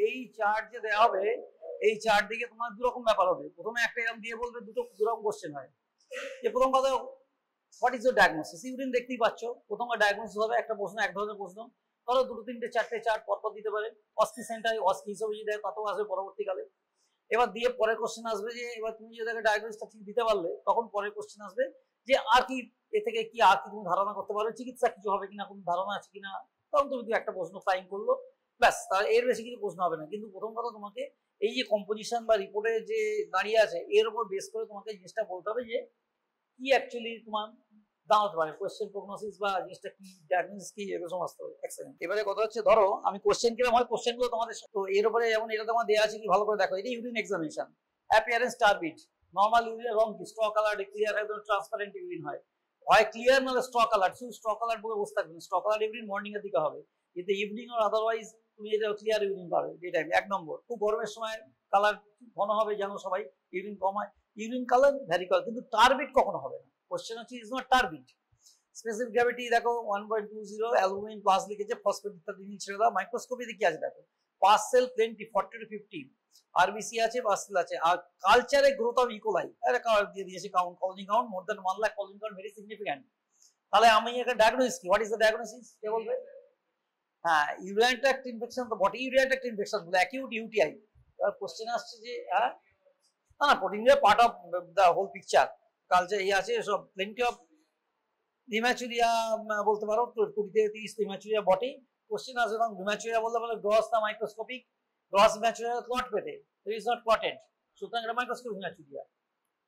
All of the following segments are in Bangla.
এই চার্ট যে দেওয়া হবে, এই চার্ট দিকে তোমার দুরকম ব্যাপার হবে। প্রথমে একটা এরকম দিয়ে বলবে, দুরকম কোশ্চেন হয়। যে প্রথম কথা, what is your diagnosis? Urine দেখতেই পাচ্ছ, প্রথমবার ডায়াগনোসিস হবে একটা প্রশ্ন, এক ধরনের প্রশ্ন। ধরো দুটো তিনটে চারটে চার্ট পরপর দিতে পারে। অস্কি সেন্টার অস্কি হিসেবে যদি দেয় তত আসবে পরবর্তীকালে। এবার দিয়ে পরের কোশ্চেন আসবে যে এবার তুমি যদি তাকে ডায়াগনোসিসটা ঠিক দিতে পারলে, তখন পরের কোশ্চেন আসবে যে আর কি এ থেকে কি আর কি তুমি ধারণা করতে পারো, চিকিৎসা কিছু হবে কিনা, কোনো ধারণা আছে কিনা। তখন তুমি একটা প্রশ্ন ফ্লাইং করলো, ব্যাস, তার এর বেশি কিছু প্রশ্ন হবে না। কিন্তু প্রথম কথা, তোমাকে এই যে কম্পোজিশন বা রিপোর্টে যে দাঁড়িয়ে আছে, এর উপর বেস করে তোমাকে জিনিসটা বলতে হবে যে কি অ্যাকচুয়ালি তোমার দাঁড়াতে পারে, কোশ্চেন প্রগনোসিস বা জিনিসটা কি, ডায়াগনোসিস কি, এগুলো সমস্ত। এক্সেলেন্ট। এবারে কথা হচ্ছে, ধরো আমি কোশ্চেন কিরকম হয়, কোশ্চেনগুলো তোমাদের তো এর উপরে, যেমন এটা তোমার দেওয়া আছে কি ভালো করে দেখো। এটা urine examination. Appearance turbid, normal urine রং কি, স্ট্র কালার, ক্লিয়ার, একদম ট্রান্সপারেন্ট ইউরিন হয় ক্লিয়ার, নাহলে স্ট্র কালার। শুধু স্ট্র কালার বলে বসে থাকবে, স্ট্র কালার ইউরিন মর্নিং এর দিকে হবে, কিন্তু ইভিনিং আর আদারওয়াইজ তুমি এটা ক্লিয়ার ইউরিন পাবে ডে টাইম। 1 নম্বর, খুব গরমের সময় কালার ঘন হবে, জানো সবাই, ইউরিন কম হয়, ইউরিন কালার ভ্যারি করে, কিন্তু টারবিড কখনো হবে না। কোশ্চেন হচ্ছে ইজ নট টারবিড। স্পেসিফিক গ্র্যাভিটি দেখো 1.20, অ্যালবুমিন প্লাস লিখেছে, ফসফেট ইত্যাদি ছেড়ে দাও। মাইক্রোস্কোপিতে কি আছে দেখো, pus cell plenty 40 to 50, RBC আছে, পাস সেল আছে। আর কালচারে গ্রোথ অফ ইকোলাই, আরে কাউন্ট দিয়ে দিয়েছে, count, colony count more than 1 lakh, colony count very significant. তাহলে আমি একটা ডায়াগনোসিস কি, হোয়াট ইজ দ্য ডায়াগনোসিস, কে বলবে? হ্যাঁ, ইউরিনারি ট্র্যাক্ট ইনফেকশন তো বটে, ইউরিনারি ট্র্যাক্ট ইনফেকশন বলে অ্যাকিউট ইউটিআই। এবার কোশ্চেন আসছে যে হ্যাঁ, না protein part of the whole picture. Culture এই আছে সব, প্লেন্টি অফ হিমাচুরিয়া বলতে পারো, 20 থেকে 30 হিমাচুরিয়া বটে। কোশ্চেন আসবে তখন হিমাচুরিয়া বলতে পারো গ্রস না মাইক্রোস্কোপিক। গ্রস হিমাচুরিয়া ক্লট পেটে, ইট ইজ নট ক্লটেড, সুতরাং এটা মাইক্রোস্কোপিক হিমাচুরিয়া।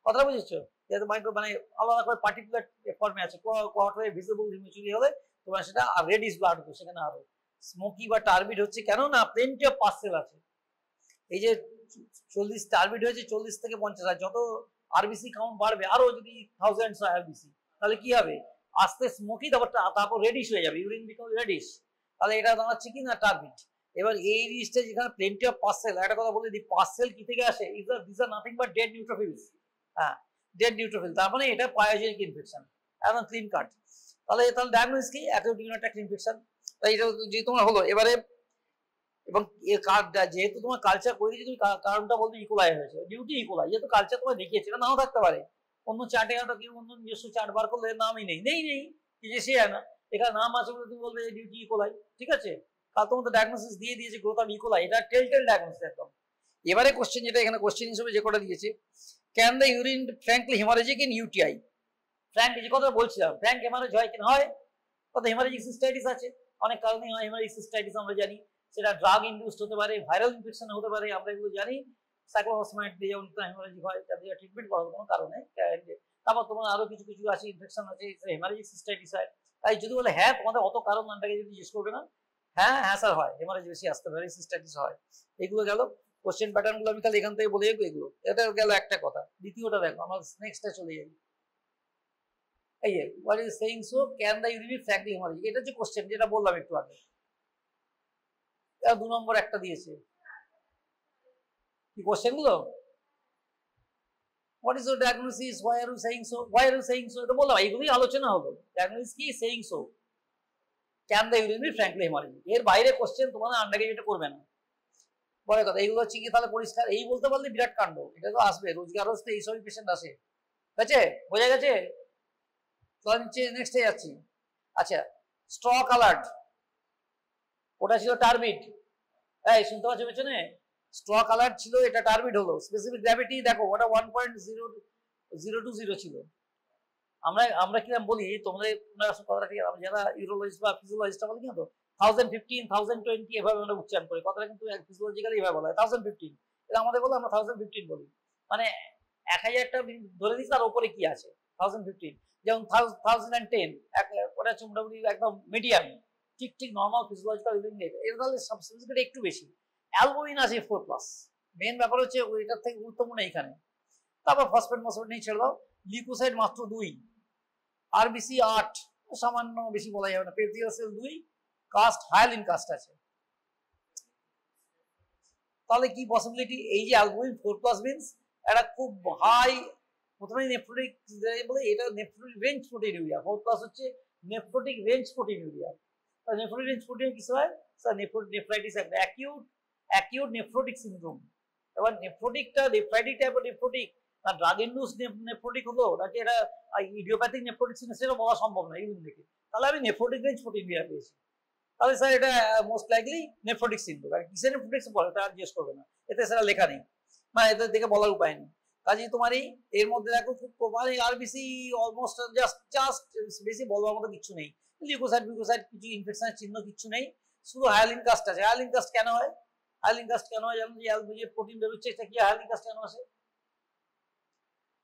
কথা বুঝেছো? যেহেতু মাইক্রো মানে আলাদা করে পার্টিকুলার ফর্মে আছে, ক্লট হয়ে ভিজিবল হিমাচুরিয়া হলে তোমার সেটা আর রেডিশ ব্লাড হতো, সেখানে আরো স্মোকি বা টার্বিড হচ্ছে কেন না, প্লেন্টি অফ পার্সেল আছে। এই যে 40 টার্বিড হয়েছে 40 থেকে 50, আর যত আরবিসি কাউন্ট বাড়বে, আরো যদি থাউজেন্ডস আরবিসি, তাহলে কি হবে, আস্তে স্মোকি, তারপর রেডিশ হয়ে যাবে, ইউরিন বিকাম রেডিশ। তাহলে এটা দাঁড়াচ্ছে কি না, টার্বিড। এবার এই জিনিসটা যেখানে প্লেন্টি অফ পার্সেল, একটা কথা বলে দিই, পার্সেল কি থেকে আসে, this are nothing but dead neutrophils. হ্যাঁ, ডেড নিউট্রোফিল, তার মানে এটা পায়োজেনিক ইনফেকশন, একদম ক্লিন কাট। তাহলে ডায়াগনোসিস কি, অ্যাকিউট ইউরিনারি ট্র্যাক্ট ইনফেকশন। তাই এটা যে তোমার হলো। এবারে এবং যেহেতু তোমার কালচার করে দিয়েছি, তুমি কারণটা বলতে ইকোলাই হয়েছে, ডিউটি ইকোলাই, যেহেতু কালচার তোমার দেখিয়েছে, এটা নাও থাকতে পারে। অন্য চার্টে হয়তো কেউ অন্য নিজস্ব চার্ট বার করলে নামই নেই, যে সে না, এখানে নাম আছে বলে তুমি বলবে ডিউটি ইকোলাই, ঠিক আছে। কাল তোমার তো ডায়াগনোসিস দিয়ে দিয়েছে গ্রোথ অফ ইকোলাই, এটা টেল ডায়াগনোসিস একদম। এবারে কোশ্চেন, যেটা এখানে কোশ্চেন হিসেবে যে কটা দিয়েছে, can the urine frankly haemorrhagic in UTI? Frank যে কথা বলছিলাম, ফ্র্যাঙ্ক হেমারেজ হয় কিনা, হয়। কত হেমারেজিক সিস্টাইটিস আছে, অনেক কারণে হয় হেমারেজিক সিস্টাইটিস, আমরা জানি। সেটা ড্রাগ ইনডিউসড হতে পারে, ভাইরাল ইনফেকশন হতে পারে, আমরা এগুলো জানি। সাইক্লোহসমাইড দিয়ে যেমন হেমারেজিক হয়, তাদের ট্রিটমেন্ট করার কোনো কারণে। তারপর তোমার আরো কিছু কিছু আছে, ইনফেকশন আছে, হেমারেজিক সিস্টাইটিস হয়। তাই যদি বলে হ্যাঁ, তোমাদের অত কারণ নামটাকে যদি জিজ্ঞেস করবে না, হ্যাঁ হ্যাঁ স্যার হয়, হেমারেজ বেশি আসতে পারে, সিস্টাইটিস হয়। এগুলো গেল কোশ্চেন প্যাটার্ন গুলো, আমি খালি এখান থেকে বলে যাবো এগুলো। এটা গেল একটা কথা। দ্বিতীয়টা দেখো, আমার নেক্সটটা চলে যাই। এই যে what is saying so, can the urinary frankly hemorrhagic, এটা যে কোশ্চেন যেটা বললাম একটু আগে, 2 নম্বর একটা দিয়েছে, কি কোশ্চেন গুলো, what is your diagnosis, why are you saying so, এটা বললাম, এইগুলোই আলোচনা হলো। diagnosis কি, saying so, can the urinary frankly hemorrhagic, এর বাইরে কোশ্চেন তোমাদের আন্ডারগ্রেড করবে না। পরে কথা, এইগুলো হচ্ছে কি, তাহলে পরিষ্কার এই বলতে পারলে বিরাট কাণ্ড, এটা তো আসবে রোজগার হচ্ছে, এইসবই পেশেন্ট আসে, ঠিক আছে, বোঝা গেছে। নেক্সটে যাচ্ছি। আচ্ছা, স্ট্র কালার্ড, ওটা ছিল টার্বিড, এই শুনতে পাচ্ছ পেছনে, স্ট্র কালার ছিল, এটা টার্বিড হলো। স্পেসিফিক গ্র্যাভিটি দেখো, ওটা 1.020 ছিল। আমরা কিরকম বলি, তোমরা কথাটা ঠিক আছে, যারা ইউরোলজিস্ট বা ফিজিওলজিস্ট বলি কিন্তু 1015, 1020 এভাবে আমরা উচ্চারণ করি, কথাটা কিন্তু ফিজিওলজিক্যালি এভাবে বলা হয় 1015, এটা আমাদের বলে আমরা 1015 বলি, মানে 1000টা ধরে দিচ্ছি, তার উপরে কি আছে 1015। যেমন 1010, ওটা হচ্ছে মোটামুটি একদম মিডিয়াম, ঠিক নর্মাল ফিজিওলজিক্যাল রিডিং। এর তাহলে সাবস্পেসিফিক একটু বেশি। অ্যালবুমিন আছে 4+, মেন ব্যাপার হচ্ছে ওইটার থেকে গুরুত্বপূর্ণ এইখানে। তারপর ফসফেট নিয়ে ছেড়ে দাও। লিউকোসাইড মাত্র 2, আরবিসি 8, সামান্য বেশি বলা যাবে না। পেট্রিয়াসেল 2, কাস্ট হায়ালিন কাস্ট আছে। তাহলে কি পসিবিলিটি, এই যে অ্যালবুমিন 4+ মিন্স এটা খুব হাই, প্রথমে নেফ্রোটিক বলে, এটা নেফ্রোটিক রেঞ্জ প্রোটিন ইউরিয়া, 4+ হচ্ছে nephrotic range protein urea. Nephrotic range protein কিছু হয় স্যার, নেফ্রাইটিস একটা অ্যাকিউট অ্যাকিউট নেফ্রোটিক সিনড্রোম। এবার নেফ্রোটিকটা নেফ্রাইটিক টাইপের নেফ্রোটিক না ড্রাগ ইন্ডিউস নেফ্রোটিক হলো নাকি এটা ইডিওপ্যাথিক নেফ্রোটিক সিনড্রোম সেটা বলা সম্ভব না ইউরিন দেখে। তাহলে আমি নেফ্রোটিক রেঞ্জ প্রোটিনউরিয়া পেয়েছি, তাহলে স্যার এটা মোস্ট লাইকলি নেফ্রোটিক সিনড্রোম। আর কিসের নেফ্রোটিক বলে তারা জিজ্ঞেস করবে না, এতে সেটা লেখা নেই, মানে এতে দেখে বলার উপায় নেই। কাজেই তোমার এর মধ্যে দেখো খুব মানে আরবিসি অলমোস্ট জাস্ট বেশি বলবার মতো কিছু নেই। লিউকোসাইট বিউকোসাইট কিছু ইনফেকশনের চিহ্ন কিছু নেই, শুধু হায়ালিন কাস্ট আছে। হায়ালিন কাস্ট কেন হয়? হায়ালিন কাস্ট কেন হয়? যেমন যে প্রোটিন বেরোচ্ছে এটা কি হায়ালিন কাস্ট কেন আসে?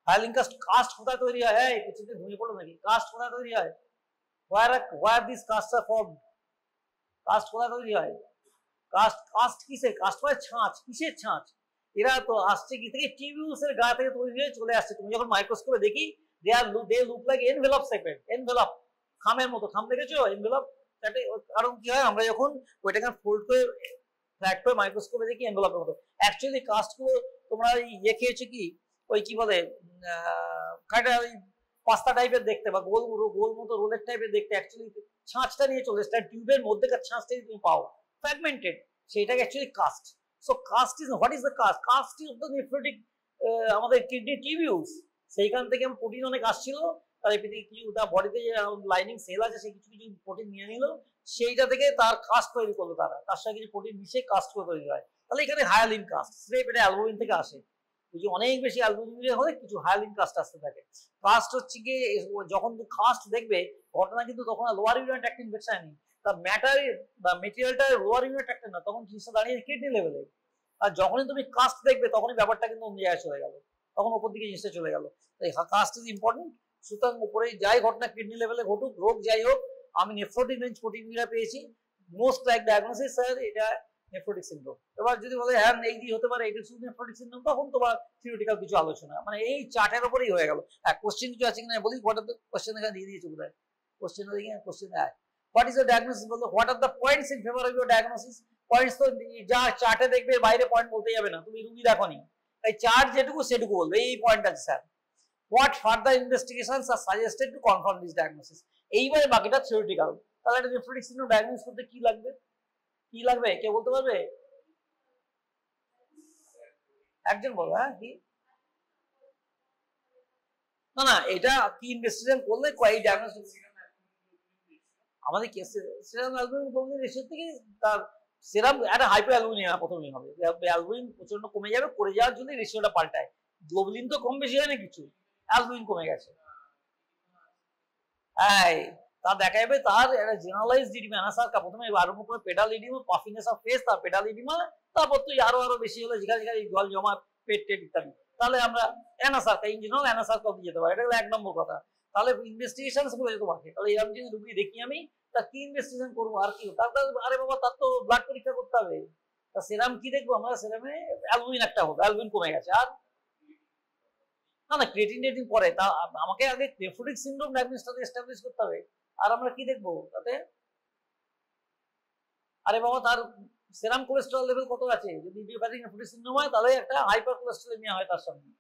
হায়ালিন কাস্ট কোথায় তৈরি হয়? হ্যাঁ কিছুতে ঘুমিয়ে পড়ো নাকি? কাস্ট কোথায় তৈরি হয়? where these casts are formed? Cast কোথায় তৈরি হয়? কাস্ট কিসের? কাস্ট হয় ছাঁচ। কিসের ছাঁচ? এরা তো আসছে কি থেকে? টিউবিউলস এর গা থেকে তৈরি হয়ে চলে আসছে। তুমি যখন মাইক্রোস্কোপে দেখি they look like envelope shape, envelope, খামের মতো। খাম দেখেছো? envelope। কারণ কি হয়, আমরা যখন ওইটাকে ফোল্ড করে ফ্ল্যাট করে মাইক্রোস্কোপে দেখি এনভেলপের মতো। অ্যাকচুয়ালি কাস্টগুলো তোমরা খেয়েছো কি ওই কি বলে কাটা ওই পাস্তা টাইপের দেখতে বা গোল মতো রোলের টাইপের দেখতে, অ্যাকচুয়ালি ছাঁচটা নিয়ে চলে এসছে। টিউবের মধ্যেকার ছাঁচটা তুমি পাও ফ্র্যাগমেন্টেড, সেইটাকে actually cast. So cast is what is the cast? Cast is the nephrotic আমাদের কিডনি টিউবিউলস। সেইখান থেকে প্রোটিন অনেক আসছিল, তার কিছু তার বডিতে যে লাইনিং সেল আছে সেই কিছু কিছু প্রোটিন নিয়ে নিল, সেইটা থেকে তার কাস্ট তৈরি করলো তারা, তার সঙ্গে কিছু প্রোটিন মিশে কাস্ট করে তৈরি হয়। তাহলে এখানে হায়ালিন কাস্ট স্রেফ এটা অ্যালবুমিন থেকে আসে। বুঝি অনেক বেশি অ্যালবুমিন হলে কিছু হায়ালিন কাস্ট আসতে থাকে। কাস্ট হচ্ছে গিয়ে যখন তুমি কাস্ট দেখবে ঘটনা কিন্তু তখন লোয়ার ইউরিনারি ট্র্যাক্ট ইনফেকশন নেই, তার ম্যাটার বা মেটেরিয়ালটা লোয়ার ইউরিনারি ট্র্যাক্টে না, তখন জিনিসটা দাঁড়িয়ে কিডনি লেভেলে। আর যখনই তুমি কাস্ট দেখবে তখনই ব্যাপারটা কিন্তু অন্য জায়গায় চলে গেল, তখন উপর দিকে জিনিসটা চলে গেল। তাই কাস্ট ইজ ইম্পর্টেন্ট। সুতরাং উপরে যাই ঘটনা কিডনি লেভেলে ঘটুক, রোগ যাই হোক, আমি নেফ্রোটিক রেঞ্জ প্রোটিনউরিয়া পেয়েছি। মোস্ট লাইক ডায়াগনোসিস স্যার এটা নেফ্রোটিক সিনড্রোম। এবার যদি বলে হ্যাঁ এই দিয়ে হতে পারে এটা শুধু নেফ্রোটিক সিনড্রোম, তখন তোমার থিওরিটিক্যাল কিছু আলোচনা, মানে এই চার্টের উপরেই হয়ে গেল। কোশ্চেন কিছু আছে কিনা বলি, হোয়াট আর দ্য কোশ্চেন এখানে দিয়ে দিয়েছে বোধহয়। কোশ্চেন দেখি question what is the diagnosis বলতো, what are the points in favour of your diagnosis. Points তো যা চার্টে দেখবে, বাইরে পয়েন্ট বলতে যাবে না, তুমি রুগী দেখোনি, তাই চার্ট যেটুকু সেটুকু বলবে এই পয়েন্ট আছে sir. What further investigations are suggested to confirm this diagnosis? এইবারে বাকিটা থিওরিটিক্যাল। তাহলে একটা নেফ্রোটিক সিনড্রোম ডায়াগনোস করতে কি লাগবে? কি লাগবে কেউ বলতে পারবে? একজন বলবে। হ্যাঁ কি না না এটা কি ইনভেস্টিগেশন করলে কয় ডায়াগনোসিস আমাদের সেরাম অ্যালবুমিন গ্লোবুলিন রেশিও থেকে তার সেরাম একটা হাইপার অ্যালবুমিনিয়া প্রথমেই হবে, অ্যালবুমিন প্রচন্ড কমে যাবে, করে যাওয়ার জন্য রেশিওটা পাল্টায়। গ্লোবুলিন তো কম বেশি হয় না কিছু, অ্যালবুমিন কমে গেছে। হ্যাঁ তা দেখা যাবে তার একটা জেনারেলাইজড ইডিমা, অ্যানাসার্কা প্রথমে আরম্ভ করে pedal oedema, puffiness of face, তার পেডাল ইডিমা, তারপর তুই আরো বেশি হলে যেখানে যেখানে জল জমা, পেট টেট ইত্যাদি, তাহলে আমরা অ্যানাসার্কা ইন জেনারেল অ্যানাসার্কা অব্দি যেতে পারি। এটা হলো এক নম্বর কথা। তাহলে ইনভেস্টিগেশন বলে তোমাকে, তাহলে এরকম যদি রুগী দেখি আমি, তা কি ইনভেস্টিগেশন করবো আর কি? তার আরে বাবা তার তো ব্লাড পরীক্ষা করতে হবে। তা সেরাম কি দেখবো আমরা? সেরামে অ্যালবুমিন একটা হবে, অ্যালবুমিন কমে গেছে। আর না না ক্রিয়েটিন টেটিন পরে, তা আমাকে আগে নেফ্রোটিক সিনড্রোম ডায়াগনোসিসটা এস্টাবলিশ করতে হবে। আর আমরা কি দেখবো তাতে? আরে বাবা তার সেরাম কোলেস্টেরল লেভেল কত আছে? যদি ইডিওপ্যাথিক নেফ্রোটিক সিনড্রোম হয় তাহলে একটা হাইপার কোলেস্টেরলেমিয়া হয় তার সঙ্গে।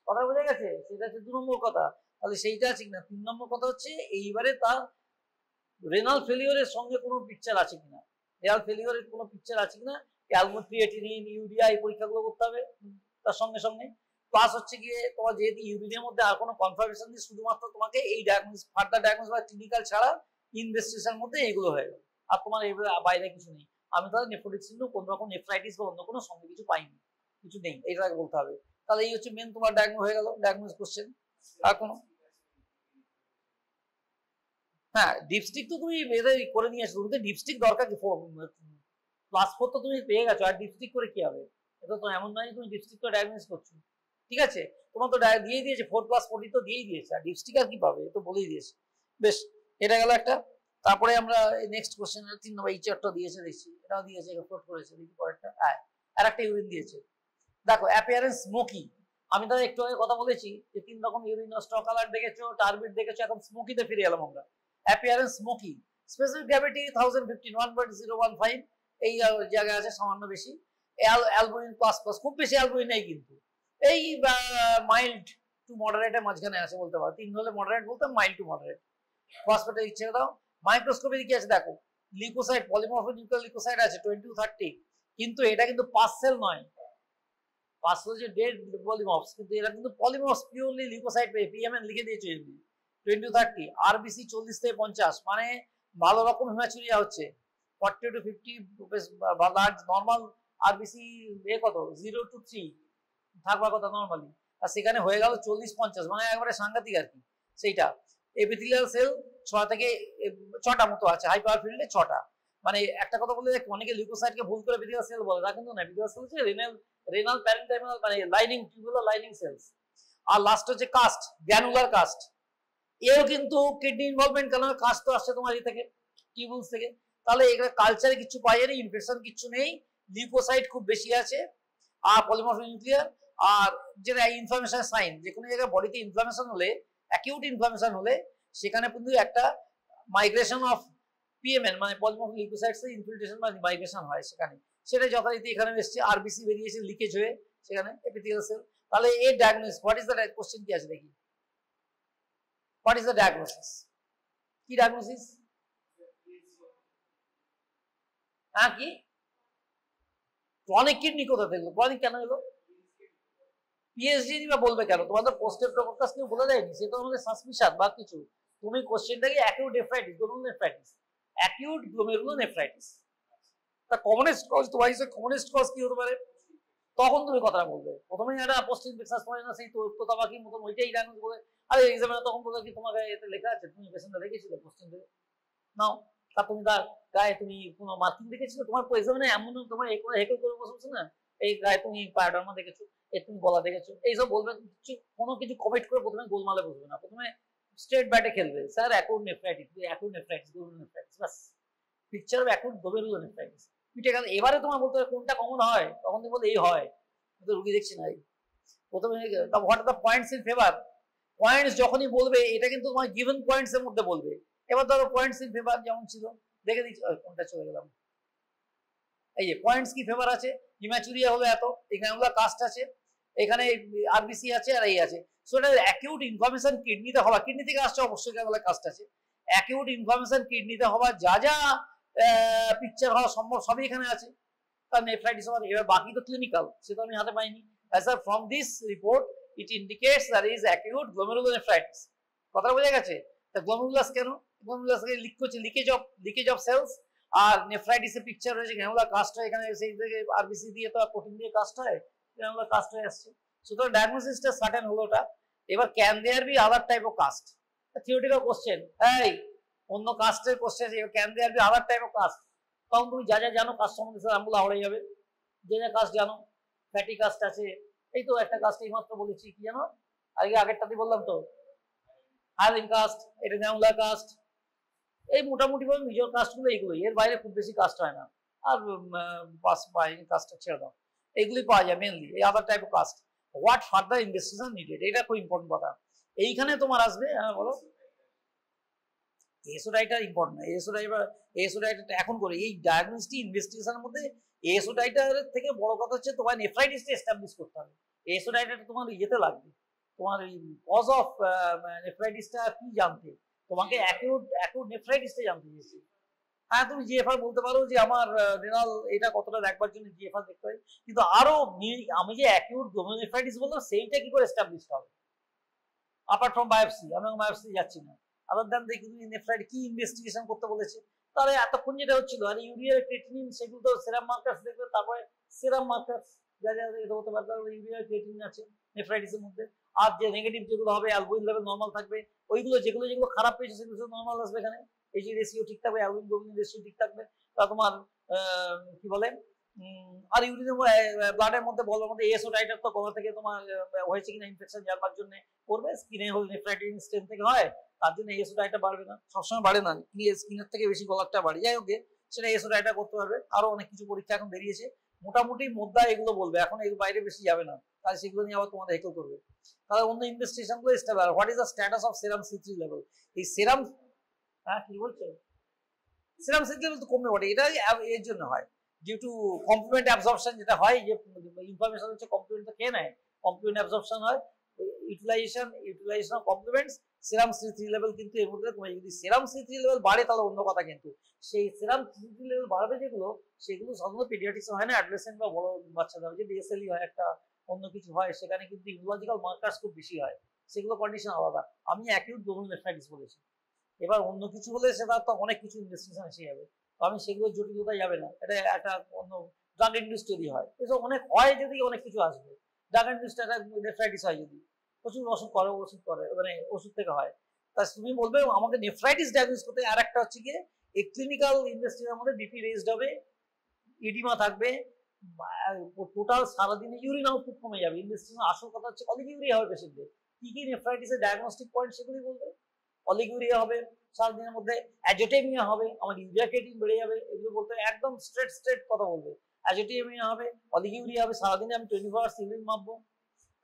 কথা বোঝা গেছে? সেটা হচ্ছে 2 নম্বর কথা। তাহলে সেইটা আছে কিনা। 3 নম্বর কথা হচ্ছে এইবারে তার রেনাল ফেলিওরের সঙ্গে কোনো পিকচার আছে কিনা, রেনাল ফেলিওরের কোনো পিকচার আছে কিনা, অ্যালবুমিন, ক্রিয়েটিনিন, ইউরিয়া এই পরীক্ষাগুলো করতে হবে তার সঙ্গে সঙ্গে। প্লাস হচ্ছে গিয়ে তোমার যেহেতু ইউরিনের মধ্যে আর কোনো কনফার্মেশন নেই, শুধুমাত্র তোমাকে এই ডায়াগনোসিস, ফার্দার ডায়াগনোসিস বা ক্লিনিক্যাল ছাড়া ইনভেস্টিগেশনের মধ্যে এইগুলো হয়ে গেল। আর তোমার এই বাইরে কিছু নেই। আমি তাহলে নেফ্রোটিক সিনড্রোম কোন রকম নেফ্রাইটিস বা অন্য কোনো সঙ্গে কিছু পাইনি, কিছু নেই, এটা বলতে হবে। তাহলে এই হচ্ছে মেন তোমার ডায়াগনোস হয়ে গেল, ডায়াগনোস কোশ্চেন। আর কোনো হ্যাঁ ডিপস্টিক তো তুমি করে নিয়ে আসো, তুমি তো ডিপস্টিক দরকার কি? ক্লাস 4 তো তুমি পেয়ে গেছো, আর ডিপস্টিক করে কি হবে? এটা তো এমন নয় তুমি ডিপস্টিক করে ডায়াগনোস করছো। ঠিক আছে তোমার তো দিয়ে দিয়েছে 4+40 তো দিয়েই দিয়েছে, আর ডিপস্টিক আর কি পাবে, তো বলেই দিয়েছে। বেশ এটা গেল একটা। তারপরে আমরা নেক্সট কোশ্চেন 3 নম্বর এইচআরটা দিয়েছে, দেখছি এটাও দিয়েছে, রেকর্ড করেছে, দেখি পরেরটা। হ্যাঁ আর একটা ইউরিন দিয়েছে। দেখো অ্যাপিয়ারেন্স স্মোকি, আমি তো একটু আগে কথা বলেছি যে 3 রকম ইউরিন, স্টক কালার দেখেছো, টার্বিড দেখেছো, এখন স্মোকিতে ফিরে এলাম আমরা। অ্যাপিয়ারেন্স স্মোকি, স্পেসিফিক গ্র্যাভিটি 1015 1.015, এই জায়গায় আছে সামান্য বেশি। অ্যালবুমিন প্লাস প্লাস, খুব বেশি অ্যালবুমিন নেই কিন্তু, এই মাইল্ড টু মডারেটের মাঝখানে আছে বলতে পারো। 3 হলে মডারেট বলতে, মাইল্ড টু মডারেট। ফসফেটের ইচ্ছে দাও। মাইক্রোস্কোপে কি আছে দেখো, লিউকোসাইট, পলিমরফিক নিউক্লিয়ার লিউকোসাইট আছে 20 to 30, কিন্তু এটা কিন্তু পাস সেল নয়, পাস হচ্ছে ডেড পলিমর্ফস, কিন্তু এরা কিন্তু পলিমর্ফস পিওরলি লিউকোসাইট পিএমএন লিখে দিয়েছে 20 to 30, আরবিসি 40 থেকে 50, মানে ভালো রকম হিমাচুরিয়া হচ্ছে 40 to 50 লার্জ নর্মাল আরবিসি কত 0 to 3 থাকবার কথা নর্মালি, আর সেখানে হয়ে গেল 40-50, মানে একবারে সাংঘাতিক আর কি সেইটা। এপিথেলিয়াল সেল 6 থেকে 6টা মতো আছে, হাই পাওয়ার ফিল্ডে 6টা। মানে একটা কথা বলে অনেকে লিউকোসাইটকে ভুল করে এপিথেলিয়াল সেল বলে, তা কিন্তু না, এপিথেলিয়াল সেল হচ্ছে রেনাল প্যারেনকাইমাল মানে লাইনিং টিউবুলার লাইনিং সেলস। আর লাস্ট হচ্ছে কাস্ট, গ্র্যানুলার কাস্ট, এও কিন্তু কিডনি ইনভলভমেন্ট, কারণ কাস্ট তো আসছে তোমার থেকে টিউবুলস থেকে, তাহলে এখানে কালচারে কিছু পাই যায়নি, ইনফেকশন কিছু নেই, লিউকোসাইট খুব বেশি আছে, আর পলিমরফিক নিউক্লিয়ার। আর যেটা ইনফ্লামেশন সাইন, যে কোনো জায়গায় বডিতে ইনফ্লামেশন হলে, অ্যাকিউট ইনফ্লামেশন হলে, সেখানে কিন্তু একটা মাইগ্রেশন অফ পিএমএন মানে পলিমরফিক লিউকোসাইটস ইনফিল্ট্রেশন বা মাইগ্রেশন হয় সেখানে, সেটা যথারীতি এখানে এসছে, আরবিসি বেরিয়েছে লিকেজ হয়ে সেখানে এপিথেলিয়াল সেল। তাহলে এই diagnosis, what is the question কি আছে দেখি, হোয়াট ইজ দ্য ডায়াগনোসিস, কি ডায়াগনোসিস? হ্যাঁ কি ক্রনিক কিডনি কোথা থেকে, ক্রনিক কেন এলো? পিএইচডি বা বলবে কেন, তোমাদের পোস্টেপ্টোকোকাস নিয়ে বলে দেয়নি, সেটা আমাদের সাসপিশন বা কিছু। তুমি কোশ্চেনটাকে acute nephritis, glomerulonephritis, acute glomerulonephritis, তা কমনেস্ট কজ, তোমার হিসেবে কমনেস্ট কজ কি হতে পারে, তখন তুমি কথাটা বলবে। প্রথমেই একটা পোস্ট ইনফেকশন পড়ে না, সেই তোতাবাকির মতন ওইটাই ডায়াগনোস বলে, আরে এক্সামিনার তখন বলে কি তোমার গায়ে এতে লেখা আছে, তুমি পেশেন্টটা দেখেছিলে কোশ্চেন থেকে নাও, তা তুমি তার গায়ে তুমি কোনো মার্কিং দেখেছিলে, তোমার এক্সামিনে এমন তোমার হেকল করে বসে না, এই গায়ে তুমি পায়োডার্মা দেখেছো, তুমি গলা দেখেছো, এইসব বলবে, কিছু কোনো কিছু কমেন্ট করে প্রথমে গোলমালে বসবে না, প্রথমে স্ট্রেট ব্যাটে খেলবে, sir acute nephritis, acute nephritis, glomerulonephritis, bus picture of acute glomerulonephritis পিঠে গেল। এবারে তোমার বলতে হবে কোনটা কমন হয়, তখন তুমি বলতে এই হয়, তো রুগী দেখছি না। প্রথমে what are the points in favour, points যখনই বলবে এটা কিন্তু তোমার গিভেন পয়েন্টস এর মধ্যে বলবে। এবার ধরো পয়েন্টস ইন ফেভার যেমন ছিল, দেখে দিচ্ছি কোনটা চলে গেলাম, এই যে পয়েন্টস কি ফেভার আছে, হিমাচুরিয়া হলো এত, এখানে কাস্ট আছে, এখানে আরবিসি আছে, আর এই আছে। সো এটা অ্যাকিউট ইনফ্লামেশন কিডনিতে হওয়া, কিডনি থেকে আসছে অবশ্যই কাস্ট আছে, অ্যাকিউট ইনফ্লামেশন কিডনিতে হওয়া যা যা পিকচার হওয়া সম্ভব সবই এখানে আছে, তার নেফ্রাইটিস হওয়ার। এবার বাকি তো ক্লিনিক্যাল, সেটা আমি হাতে পাইনি। Sir from this report it indicates that is acute glomerulonephritis, কথা বোঝা গেছে? তা গ্লোমেরুলাস কেন, গ্লোমেরুলাসকে লিকেজ অফ সেলস, আর নেফ্রাইটিসের পিকচার রয়েছে, গ্র্যানুলার কাস্ট হয় এখানে, সেই থেকে আরবিসি দিয়ে তো প্রোটিন দিয়ে কাস্ট হয়, গ্র্যানুলার কাস্ট হয়ে আসছে। সুতরাং ডায়াগনোসিসটা সার্টেন হলো ওটা। এবার can there be other type of cast, theoretical question, এই অন্য কাস্টের question, can there be other type of cast, তখন তুমি যা যা জানো কাস্ট সম্বন্ধে স্যার আমগুলো আওড়ে যাবে, যে যা কাস্ট জানো, ফ্যাটি কাস্ট আছে, এই তো একটা কাস্ট এইমাত্র বলেছি, কি জানো আগেরটাতে বললাম তো, হাইলিন কাস্ট, এটা গ্র্যানুলার কাস্ট, এই মোটামুটি ভাবে মেজর কাস্টগুলো এইগুলোই, এর বাইরে খুব বেশি কাস্ট হয় না। আর কাস্টটা ছেড়ে দাও, এইগুলি পাওয়া যায় মেনলি, এই other type of cast. What further investigation needed, এটা খুব ইম্পর্টেন্ট কথা। এইখানে তোমার আসবে, হ্যাঁ বলো, এসোডাইটা ইম্পর্টেন্ট, এসোডাইটা এখন করে এই ডায়াগনোস্টিক ইনভেস্টিগেশনের মধ্যে এসোডাইটার থেকে বড় কথা হচ্ছে তোমার নেফ্রাইটিসটা এস্টাবলিশ করতে হবে। এসোডাইটাটা তোমার ইয়েতে লাগবে, তোমার এই কজ অফ নেফ্রাইটিসটা কি জানতে, তোমাকে অ্যাকিউট নেফ্রাইটিসটা জানতে দিয়েছি। হ্যাঁ তুমি জিএফআর বলতে পারো যে আমার রেনাল এটা কতটা দেখবার জন্য জিএফআর দেখতে হয়, কিন্তু আরো আমি যে অ্যাকিউট গ্লোমেরুলোনেফ্রাইটিস বললাম সেইটা কি করে এস্টাবলিশ হবে, আপার্ট ফ্রম বায়োপসি, আমি বায়োপসি যাচ্ছি না, আদার দ্যান দেখি নেফ্রাইটিস কি ইনভেস্টিগেশন করতে বলেছে। তাহলে এতক্ষণ যেটা হচ্ছিল, আর ইউরিয়া ক্রিয়েটিনিন সেগুলো তো সেরাম মার্কার্স দেখবে, তারপরে সেরাম মার্কার্স যা যা এটা হতে পারে, ইউরিয়া ক্রিয়েটিনিন আছে নেফ্রাইটিসের মধ্যে, আর যে নেগেটিভ যেগুলো হবে অ্যালবুমিন লেভেল নর্মাল থাকবে, ওইগুলো যেগুলো খারাপ পেয়েছে সেগুলো নর্মাল আসবে এখানে, এই যে রেশিও ঠিক থাকবে, অ্যালবুমিন গ্লোবুলিন রেশিও ঠিক থাকবে, তা তোমার কি বলে, আর ইউরিনের ব্লাডের মধ্যে বলার মধ্যে এসোডাইটার তো গলা থেকে তোমার হয়েছে কিনা ইনফেকশন জানবার জন্য করবে, স্কিনে হল নেফ্রাইটিস স্টেন থেকে হয়, তার জন্য এসোডাইটা বাড়বে না, সবসময় বাড়ে না, স্কিনের থেকে বেশি গলারটা বাড়ে, যাই হোক সেটা এসোডাইটা করতে পারবে। আরো অনেক কিছু পরীক্ষা এখন বেরিয়েছে, মোটামুটি মোদ্দা এগুলো বলবে, এখন এর বাইরে বেশি যাবে না, তাহলে সেগুলো নিয়ে আবার তোমাদের হেকল করবে। তাহলে অন্য ইনভেস্টিগেশন গুলো stable. What is the status of serum C3 level, এই সেরাম, হ্যাঁ কি বলছে, সেরাম C3 লেভেল তো কমবে বটে, এটা এর জন্য হয় ডিউ টু কমপ্লিমেন্ট অ্যাবজর্পশন, যেটা হয় যে ইনফরমেশন হচ্ছে কমপ্লিমেন্ট তো খেয়ে নেয়, কমপ্লিমেন্ট অ্যাবজর্পশন হয়, utilisation of complements, serum C3 level কিন্তু এর মধ্যে কমে। যদি সেরাম C3 লেভেল বাড়ে তাহলে অন্য কথা, কিন্তু সেই সেরাম C3 লেভেল বাড়াবে যেগুলো, সেগুলো সাধারণত পেডিয়াট্রিক্সে হয় না, অ্যাডোলেসেন্ট বা বড় বাচ্চাদের হয়, যে ডিএসএলই হয় একটা অন্য কিছু হয়, সেখানে কিন্তু ইমিউনোলজিক্যাল মার্কার্স খুব বেশি হয়, সেগুলো কন্ডিশন আলাদা। আমি অ্যাকিউট গ্লোমেরুলার বলেছি, এবার অন্য কিছু হলে সেটা তো অনেক কিছু ইনভেস্টিগেশন এসে যাবে, তো আমি সেগুলো জটিলতায় যাবে না, এটা একটা অন্য ড্রাগ ইন্ডিউস যদি হয়, এসব অনেক হয়, যদি অনেক কিছু আসবে। ড্রাগ ইন্ডিউস একটা নেফ্রাইটিস হয় যদি, প্রচুর ওষুধ করে মানে ওষুধ থেকে হয়, তা তুমি বলবে আমাকে নেফ্রাইটিস ডায়াগনোস করতে। আর একটা হচ্ছে গিয়ে এই ক্লিনিক্যাল ইনভেস্টিগেশনের মধ্যে বিপি রেজড হবে, ইডিমা থাকবে, টোটাল সারাদিনে ইউরিন আউটপুট কমে যাবে। ইনভেস্টিগেশন আসল কথা হচ্ছে অলিগিউরিয়া হবে পেশেন্টদের, কি কি নেফ্রাইটিসের ডায়াগনস্টিক পয়েন্ট সেগুলি বলবে। অলিগিউরিয়া হবে সারাদিনের মধ্যে, অ্যাজোটেমিয়া হবে, আমার ইউরিয়া ক্রিয়েটিন বেড়ে যাবে, এগুলো বলতে একদম স্ট্রেট কথা বলবে। অ্যাজোটেমিয়া হবে, অলিগিউরিয়া হবে, সারাদিনে আমি 24 আওয়ার্স ইউরিন মাপবো।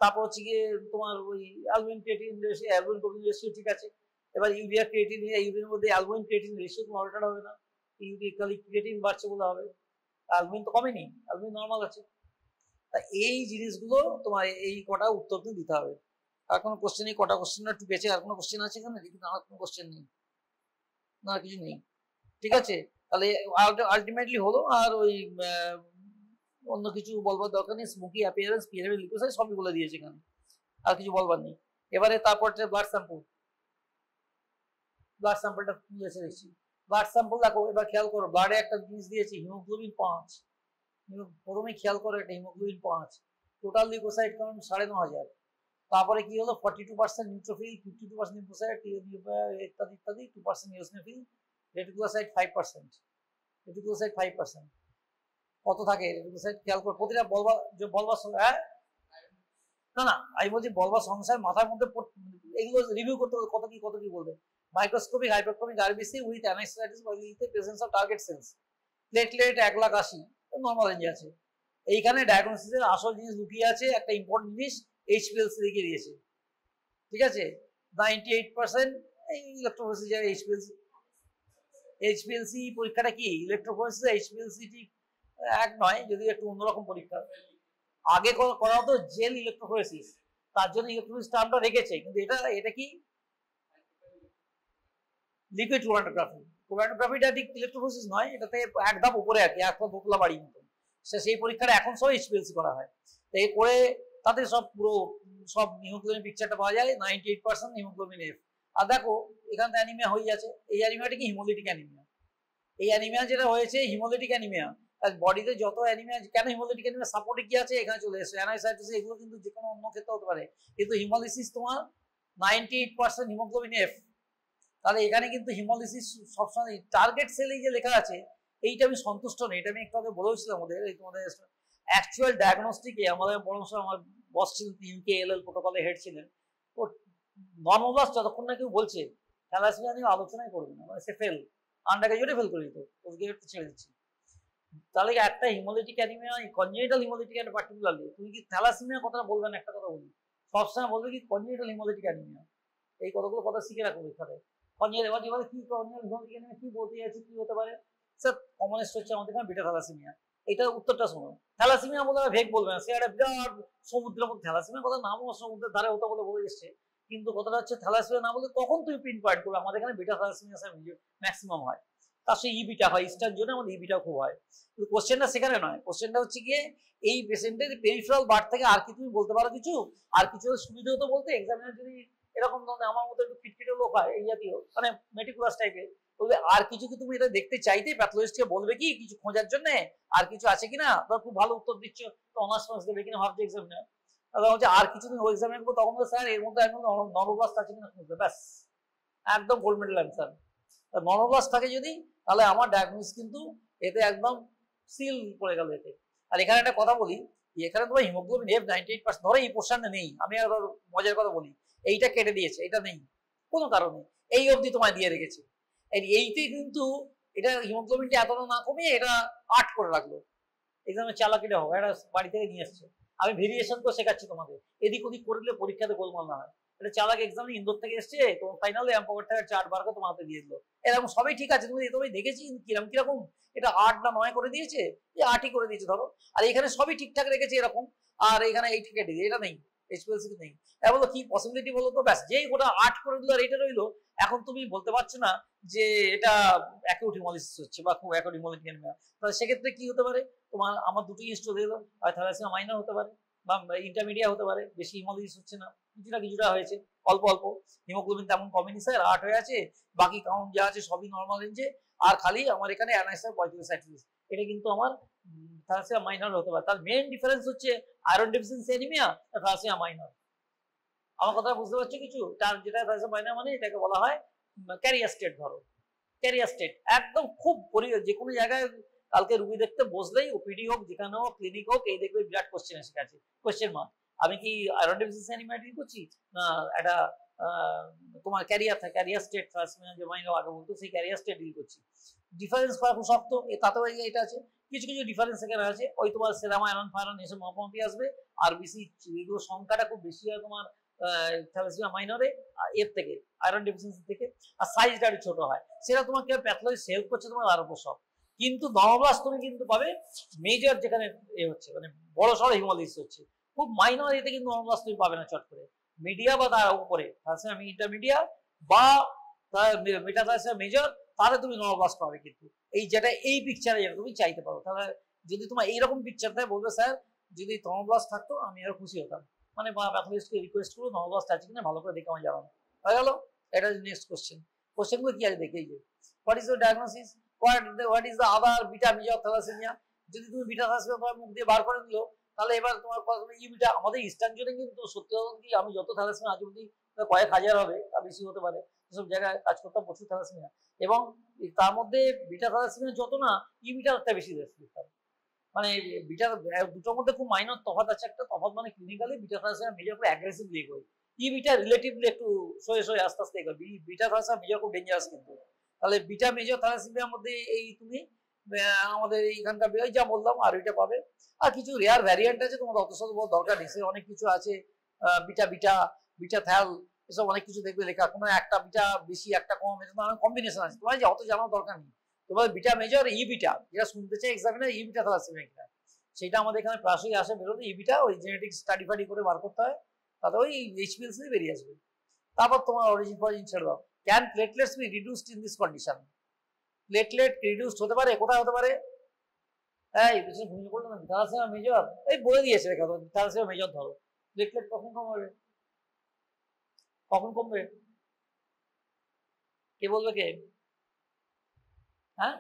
তারপর হচ্ছে গিয়ে তোমার ওই albumin creatine ratio, albumin choline ratio ঠিক আছে, এবার ইউরিয়া ক্রিয়েটিন, ইউরিনের মধ্যে অ্যালবুমিন ক্রিয়েটিন রেশিও কোনো অল্টার হবে না, ইউরিয়া ক্রিয়েটিন বাড়ছে বলে হবে, অ্যালবুমিন তো কমেনি, অ্যালবুমিন নর্মাল আছে। তা এই জিনিসগুলো তোমার এই কটা উত্তর কিন্তু দিতে হবে। আর কোনো কোশ্চেন নেই, কটা কোশ্চেন একটু বেঁচে, আর কোনো কোশ্চেন আছে এখানে? কিন্তু আর কোনো কোশ্চেন নেই, না কিছু নেই, ঠিক আছে। তাহলে আলটিমেটলি হলো, আর ওই অন্য কিছু বলবার দরকার নেই, স্মোকি অ্যাপিয়ারেন্স, পিএনএম লিকোসাইড সবই বলে দিয়েছে এখানে, আর কিছু বলবার নেই। এবারে তারপর ব্লাড স্যাম্পলটা তুলেছে দেখছি, ব্লাড স্যাম্পল দেখো, এবার খেয়াল করো, ব্লাডে একটা জিনিস দিয়েছে হিমোগ্লোবিন 5, প্রথমে খেয়াল করো একটা হিমোগ্লোবিন 5, টোটাল লিউকোসাইট কাউন্ট 9,500, তারপরে কি হলো 42% নিউট্রোফিল, 52% লিম্ফোসাইট ইত্যাদি ইত্যাদি, 2% ইওসিনোফিল, রেটিকুলোসাইট 5%, কত থাকে রেটিকুলোসাইট খেয়াল করো প্রতিটা বলবার সঙ্গে। হ্যাঁ না আমি বলছি বলবার সংখ্যার মাথার মধ্যে এগুলো রিভিউ করতে হবে, কত কি বলবে। Microscopic hyperchromic RBC with anisocytosis বা with presence of target cells, platelet 1,80,000, normal range আছে। এইখানে ডায়াগনোসিসের আসল জিনিস লুকিয়ে আছে, একটা ইম্পর্টেন্ট জিনিস এইচপিএলসি দেখিয়ে দিয়েছে, ঠিক আছে। 98% এই ইলেকট্রোফোরেসিস, এইচপিএলসি পরীক্ষাটা কি ইলেকট্রোফোরেসিস এইচপিএলসি ঠিক এক নয়, যদি একটু অন্যরকম পরীক্ষা। আগে করা হতো জেল ইলেকট্রোফোরেসিস, তার জন্য ইলেকট্রোফোরেসিস টার্মটা রেখেছে, কিন্তু এটা কি লিকুইড ক্রোমাটোগ্রাফিটা ঠিক ইলেকট্রোফোরেসিস নয়, এটাতে এক ধাপ উপরে আর কি, এক ধাপ বোতলা বাড়ির মতো। সেই পরীক্ষাটা এখন সব এইচপিএলসি করা হয়, তো এই করে তাতে সব হিমোগ্লোবিন পিকচারটা পাওয়া যায়, 98% হিমোগ্লোবিন F। আর দেখো এখানে অ্যানিমিয়া হয়ে যাচ্ছে, এই অ্যানিমিয়াটা কি হিমোলিটিক অ্যানিমিয়া, এই অ্যানিমিয়া যেটা হয়েছে হিমোলিটিক অ্যানিমিয়া, আর বডিতে যত অ্যানিমিয়া, কেন হিমোলিটিক অ্যানিমিয়া সাপোর্টে কি আছে এখানে চলে এসেছে, অ্যানাইসাইটিস, এগুলো কিন্তু যে কোনো অন্য ক্ষেত্রে হতে পারে, কিন্তু হিমোলিসিস তোমার 98% হিমোগ্লোবিন F। তাহলে এখানে কিন্তু হিমোলিসিস সবসময় টার্গেট সেল এই যে লেখা আছে, এইটা আমি সন্তুষ্ট নেই, এটা আমি একটু আগে বলেছিলাম আমাদের এই তোমাদের অ্যাকচুয়াল ডায়াগনস্টিকে আমাদের পরামর্শ, আমার বস ছিলেন UKLL প্রোটোকলে হেড ছিলেন, ও নর্মাল যতক্ষণ না কেউ বলছে থ্যালাসেমিয়া নিয়ে আলোচনাই করবে না, মানে সে ফেল, আন্ডার গ্রাজুয়েটে ফেল করে দিত, পোস্ট ছেড়ে দিচ্ছি। তাহলে একটা haemolytic anaemia, congenital haemolytic anaemia particularly, তুমি কি থ্যালাসেমিয়া কথাটা বলবে না, একটা কথা বলি, সবসময় বলবে কি কনজেনিটাল হিমোলিটিক অ্যানিমিয়া, এই কতগুলো কথা শিখে রাখো এখানে। কনজেনিটাল কি কনজেনিটাল হিমোলিটিক অ্যানিমিয়া কি বলতে যাচ্ছে, কি হতে পারে স্যার, কমনেস্ট হচ্ছে আমাদের এখানে বিটা থ্যালাসেমিয়া, এটা উত্তরটা শোনো। থ্যালাসেমিয়া বলে ভেগ বলবে না, সে একটা বিরাট সমুদ্রের মধ্যে, থ্যালাসেমিয়া কথা নামও সমুদ্রের ধারে হতে বলে এসছে, কিন্তু কথাটা হচ্ছে থ্যালাসেমিয়া না বলে তখন তুমি পিন পয়েন্ট করবে, আমাদের এখানে বিটা থ্যালাসেমিয়া ম্যাক্সিমাম হয়, তার সেই ইবিটা হয়, ইস্টার জন্য আমাদের ইবিটা খুব হয়, কিন্তু কোশ্চেনটা সেখানে নয়, কোশ্চেনটা হচ্ছে গিয়ে এই পেশেন্টের পেরিফেরাল বার্ড থেকে আর কি তুমি বলতে পারো কিছু, আর কিছু সুবিধা হতো বলতে, এক্সামিনার যদি এরকম ধরনের আমার মতো একটু খিটখিটে লোক হয় এই জাতীয়, মানে মেটিকুলাস টাইপের, বলবে আর কিছু কি তুমি এটা দেখতে চাইতে, প্যাথোলজিস্টকে বলবে কি কিছু খোঁজার জন্য, আর কিছু আছে কিনা, তোমরা খুব ভালো উত্তর দিচ্ছ, তো অনার্স মার্কস দেবে কিনা ভাবছে এক্সামিনার, তাহলে হচ্ছে আর কিছু দিন এক্সামিনার করবো, তখন স্যার এর মধ্যে একদম নরোব্লাস্ট আছে কিনা খুঁজবে, ব্যাস একদম গোল্ড মেডেল অ্যান্সার। নরোব্লাস্ট থাকে যদি, তাহলে আমার ডায়াগনোসিস কিন্তু এতে একদম সিল পড়ে গেল এতে। আর এখানে একটা কথা বলি, এখানে তোমার হিমোগ্লোবিন F 98%, ধরো এই পোর্শনে নেই, আমি আর মজার কথা বলি, এইটা কেটে দিয়েছে, এটা নেই কোনো কারণে, এই অবধি তোমায় দিয়ে রেখেছে, এইতে কিন্তু এটা হিমোগ্লোবিনটা এতটা না কমিয়ে এটা 8 করে রাখলো, এক্সামে চালাকিটা হবে, এটা বাড়ি থেকে নিয়ে আসছে, আমি ভেরিয়েশন তো শেখাচ্ছি তোমাদের, এদিক ওদিক করলে পরীক্ষাতে গোলমাল না হয়, এটা চালাক এক্সামে ইন্দোর থেকে এসছে, তোমার ফাইনালে এম্পাওয়ার থেকে 4 বার করে তোমার হাতে দিয়ে দিল, এরকম সবই ঠিক আছে, তুমি দেখেছি কিরকম এটা 8 না 9 করে দিয়েছে, এই 8ই করে দিয়েছে ধরো, আর এখানে সবই ঠিকঠাক রেখেছে এরকম, আর এখানে 8 কেটে দিয়ে, এটা নেই, এইচপিএলসি নেই। এবার বলো কি পসিবিলিটি বলো তো, ব্যাস যেই গোটা 8 করে দিল আর এটা রইলো, এখন তুমি বলতে পারছো না যে এটা অ্যাকিউট হিমোলাইসিস হচ্ছে বা খুব অ্যাকিউট হিমোলাইটিক অ্যানিমিয়া। তাহলে সেক্ষেত্রে কি হতে পারে, তোমার আমার দুটো ইস্ট দিল, আর থ্যালাসেমিয়া মাইনর হতে পারে বা ইন্টারমিডিয়েট হতে পারে, বেশি হিমোলাইসিস হচ্ছে না, কিছুটা হয়েছে, অল্প অল্প হিমোগ্লোবিন তেমন কমেনি স্যার, 8 হয়ে আছে, বাকি কাউন্ট যা আছে সবই নর্মাল রেঞ্জে, আর খালি আমার এখানে অ্যানাইসার 35-38, এটা কিন্তু আমার থ্যালাসেমিয়া মাইনর হতে পারে। তার মেইন ডিফারেন্স হচ্ছে আয়রন ডেফিসিয়েন্সি অ্যানিমিয়া আর থ্যালাসেমিয়া মাইনর। আমার কথা বুঝতে পারছো কিছু? তার যেটা থ্যালাসেমিয়া মাইনর মানে এটাকে বলা হয় ক্যারিয়ার স্টেট। ধরো ক্যারিয়ার স্টেট একদম খুব যে কোনো জায়গায় কালকে রুগী দেখতে বসলেই, ওপিডি হোক, যেখানে হোক, ক্লিনিক হোক, এই দেখবে বিরাট কোশ্চেন এসে গেছে, কোশ্চেন মার্ক, আমি কি আয়রন ডেফিসিয়েন্সি অ্যানিমিয়া ডিল করছি না একটা তোমার ক্যারিয়ার স্টেট থ্যালাসেমিয়া যে মাইনর আগে বলতো সেই ক্যারিয়ার স্টেট ডিল করছি। ডিফারেন্স করা খুব শক্ত, তাতেও এটা আছে, কিছু কিছু ডিফারেন্স এখানে আছে, ওই তোমার সেরাম আয়রন ফায়রন এসব মাপামাপি আসবে, আর বেশি এগুলো সংখ্যাটা খুব বেশি হয় তোমার থ্যালাসেমিয়া মাইনরে এর থেকে, আয়রন ডেফিসিয়েন্সি থেকে, আর সাইজটা একটু ছোট হয়, সেটা তোমাকে প্যাথোলজি সেভ করছে তোমার আরো সব। কিন্তু নর্মাস তুমি কিন্তু পাবে মেজর, যেখানে এ হচ্ছে মানে বড় সড়ো হিমোলাইসিস হচ্ছে, খুব মাইনর এতে কিন্তু নর্মাস তুমি পাবে না চট করে। মিডিয়া বা তার উপরে থ্যালাসেমিয়া ইন্টারমিডিয়া বা মেটাথ্যালাসেমিয়া মেজর, তাহলে তুমি নর্মাস পাবে। কিন্তু এই যেটা এই পিকচারে যেটা তুমি চাইতে পারো, তাহলে যদি তোমার এইরকম পিকচার থাকে বলবে স্যার যদি নর্মাস থাকতো আমি আরো খুশি হতাম, মানে প্যাথোলজিস্টকে রিকোয়েস্ট করবো নর্মাস আছে কিনা ভালো করে দেখে আমার জানানো হয়ে গেল। এটা নেক্সট কোশ্চেন। কোশ্চেনগুলো কি আছে দেখেই যে what is the diagnosis, what is the other beta major thalassaemia. যদি তুমি বিটা থ্যালাসেমিয়া তোমার মুখ দিয়ে বার করে দিলো, তাহলে এবার তোমার ই বিটা, আমাদের ইস্টার্ন জোনে কিন্তু সত্যি কথা কি আমি যত থ্যালাসেমিয়া আজ অব্দি কয়েক হাজার হবে বা বেশি হতে পারে, এসব জায়গায় কাজ করতাম প্রচুর থ্যালাসেমিয়া, এবং তার মধ্যে বিটা থ্যালাসেমিয়া যত না ই বিটারটা বেশি রেস্ট্রিক্ট, মানে বিটা দুটোর মধ্যে খুব মাইনর তফাৎ আছে। একটা তফাৎ মানে ক্লিনিক্যালি বিটা থ্যালাসেমিয়া মেজর করে অ্যাগ্রেসিভলি এগোয়, ই বিটা রিলেটিভলি একটু সয়ে আস্তে আস্তে এগোয়, বিটা থ্যালাসেমিয়া মেজর খুব ডেঞ্জারাস কিন্তু। তাহলে বিটা মেজর থ্যালাসেমিয়ার মধ্যে এই তুমি আমাদের এইখানকার ওই যা বললাম আর ওইটা পাবে, আর কিছু রেয়ার ভ্যারিয়েন্ট আছে, তোমার অত শত দরকার নেই, অনেক কিছু আছে, বিটা বিটা বিটা থ্যাল এসব অনেক কিছু দেখবে লেখা, কোনো একটা বিটা বেশি একটা কম, কম্বিনেশন আছে, তোমার যে অত জানার দরকার নেই। তোমার বিটা মেজর ই বিটা যেটা শুনতে চাই এক্সামিনার, ই বিটা থ্যালাসেমিয়া কিনা সেটা আমাদের এখানে প্রায়শই আসে বেরোতে, ই বিটা ওই জেনেটিক স্টাডি ফাডি করে বার করতে হয়, তাতে ওই এইচপিএলসি বেরিয়ে আসবে। তারপর তোমার অরিজিন ফরিজিন ছেড়ে দাও। Can platelets B reduced in this condition? Platelet reduced হতে পারে, কোথায় হতে পারে? এই পিছনে ভূমি করলো না, থ্যালাসেমিয়া মেজর এই বলে দিয়েছে, দেখা থ্যালাসেমিয়া মেজর ধরো, প্লেটলেট কখন কমবে, কখন কমবে কে বলবে কে? হ্যাঁ,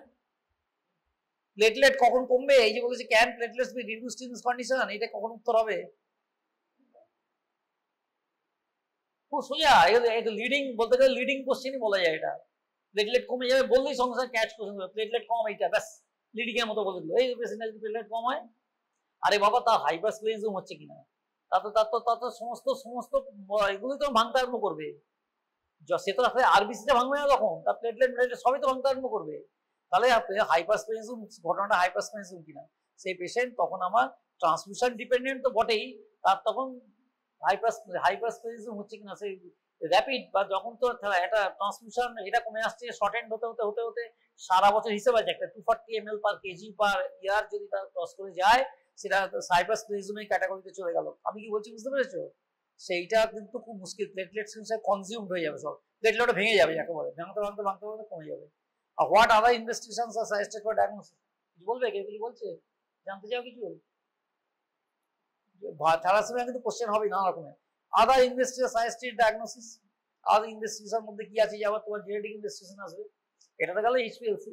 প্লেটলেট কখন কমবে? এই যে বলেছে can platelets B reduced in this condition, এটা কখন উত্তর হবে? খুব সোজা, এটা লিডিং বলতে গেলে লিডিং কোশ্চেনই বলা যায় এটা। প্লেটলেট কমে যাবে বললেই সঙ্গে সঙ্গে ক্যাচ কোশ্চেন, প্লেটলেট কম, এইটা ব্যাস লিডিং এর মতো বলে দিল, এই পেশেন্টের যদি প্লেটলেট কম হয়, আরে বাবা তার হাইপারস্প্লেনিজম হচ্ছে কিনা, তার তো সমস্ত সমস্ত এগুলোই তো ভাঙতে আরম্ভ করবে, সে তো আরবিসিটা ভাঙবে না তখন, তার প্লেটলেট সবই তো ভাঙতে আরম্ভ করবে। তাহলে হাইপারস্প্লেনিজম ঘটনাটা হাইপারস্প্লেনিজম কিনা, সেই পেশেন্ট তখন আমার ট্রান্সমিশন ডিপেন্ডেন্ট তো বটেই, তার তখন হাইপারস্প্লেনিজম হচ্ছে কিনা, সেই র্যাপিড বা যখন তো একটা ট্রান্সমিশন এটা কমে আসছে, শর্ট এন্ড হতে হতে হতে হতে সারা বছর হিসেবে আছে একটা 240 ml পার কেজি পার ইয়ার যদি তার ক্রস করে যায়, সেটা হাইপারস্প্লেনিজমের ক্যাটাগরিতে চলে গেল। আমি কি বলছি বুঝতে পেরেছো? সেইটা কিন্তু খুব মুশকিল, প্লেটলেট কনজিউমড হয়ে যাবে, সব প্লেটলেট ভেঙে যাবে, যাকে বলে ভাঙতে ভাঙতে ভাঙতে ভাঙতে কমে যাবে। আর what other investigations are suggested for diagnosis, কিছু বলবে, কে কিছু বলছে, জানতে চাও কিছু? থ্যালাসেমিয়া কিন্তু কোশ্চেন হবে নানা রকমের। আদার ইনভেস্টিগেশন সাজেস্টেড ডায়াগনোসিস, আদার ইনভেস্টিগেশন মধ্যে কি আছে, যে আবার তোমার জেনেটিক ইনভেস্টিগেশন আসবে, এটা তো গেল এইচপিএলসি।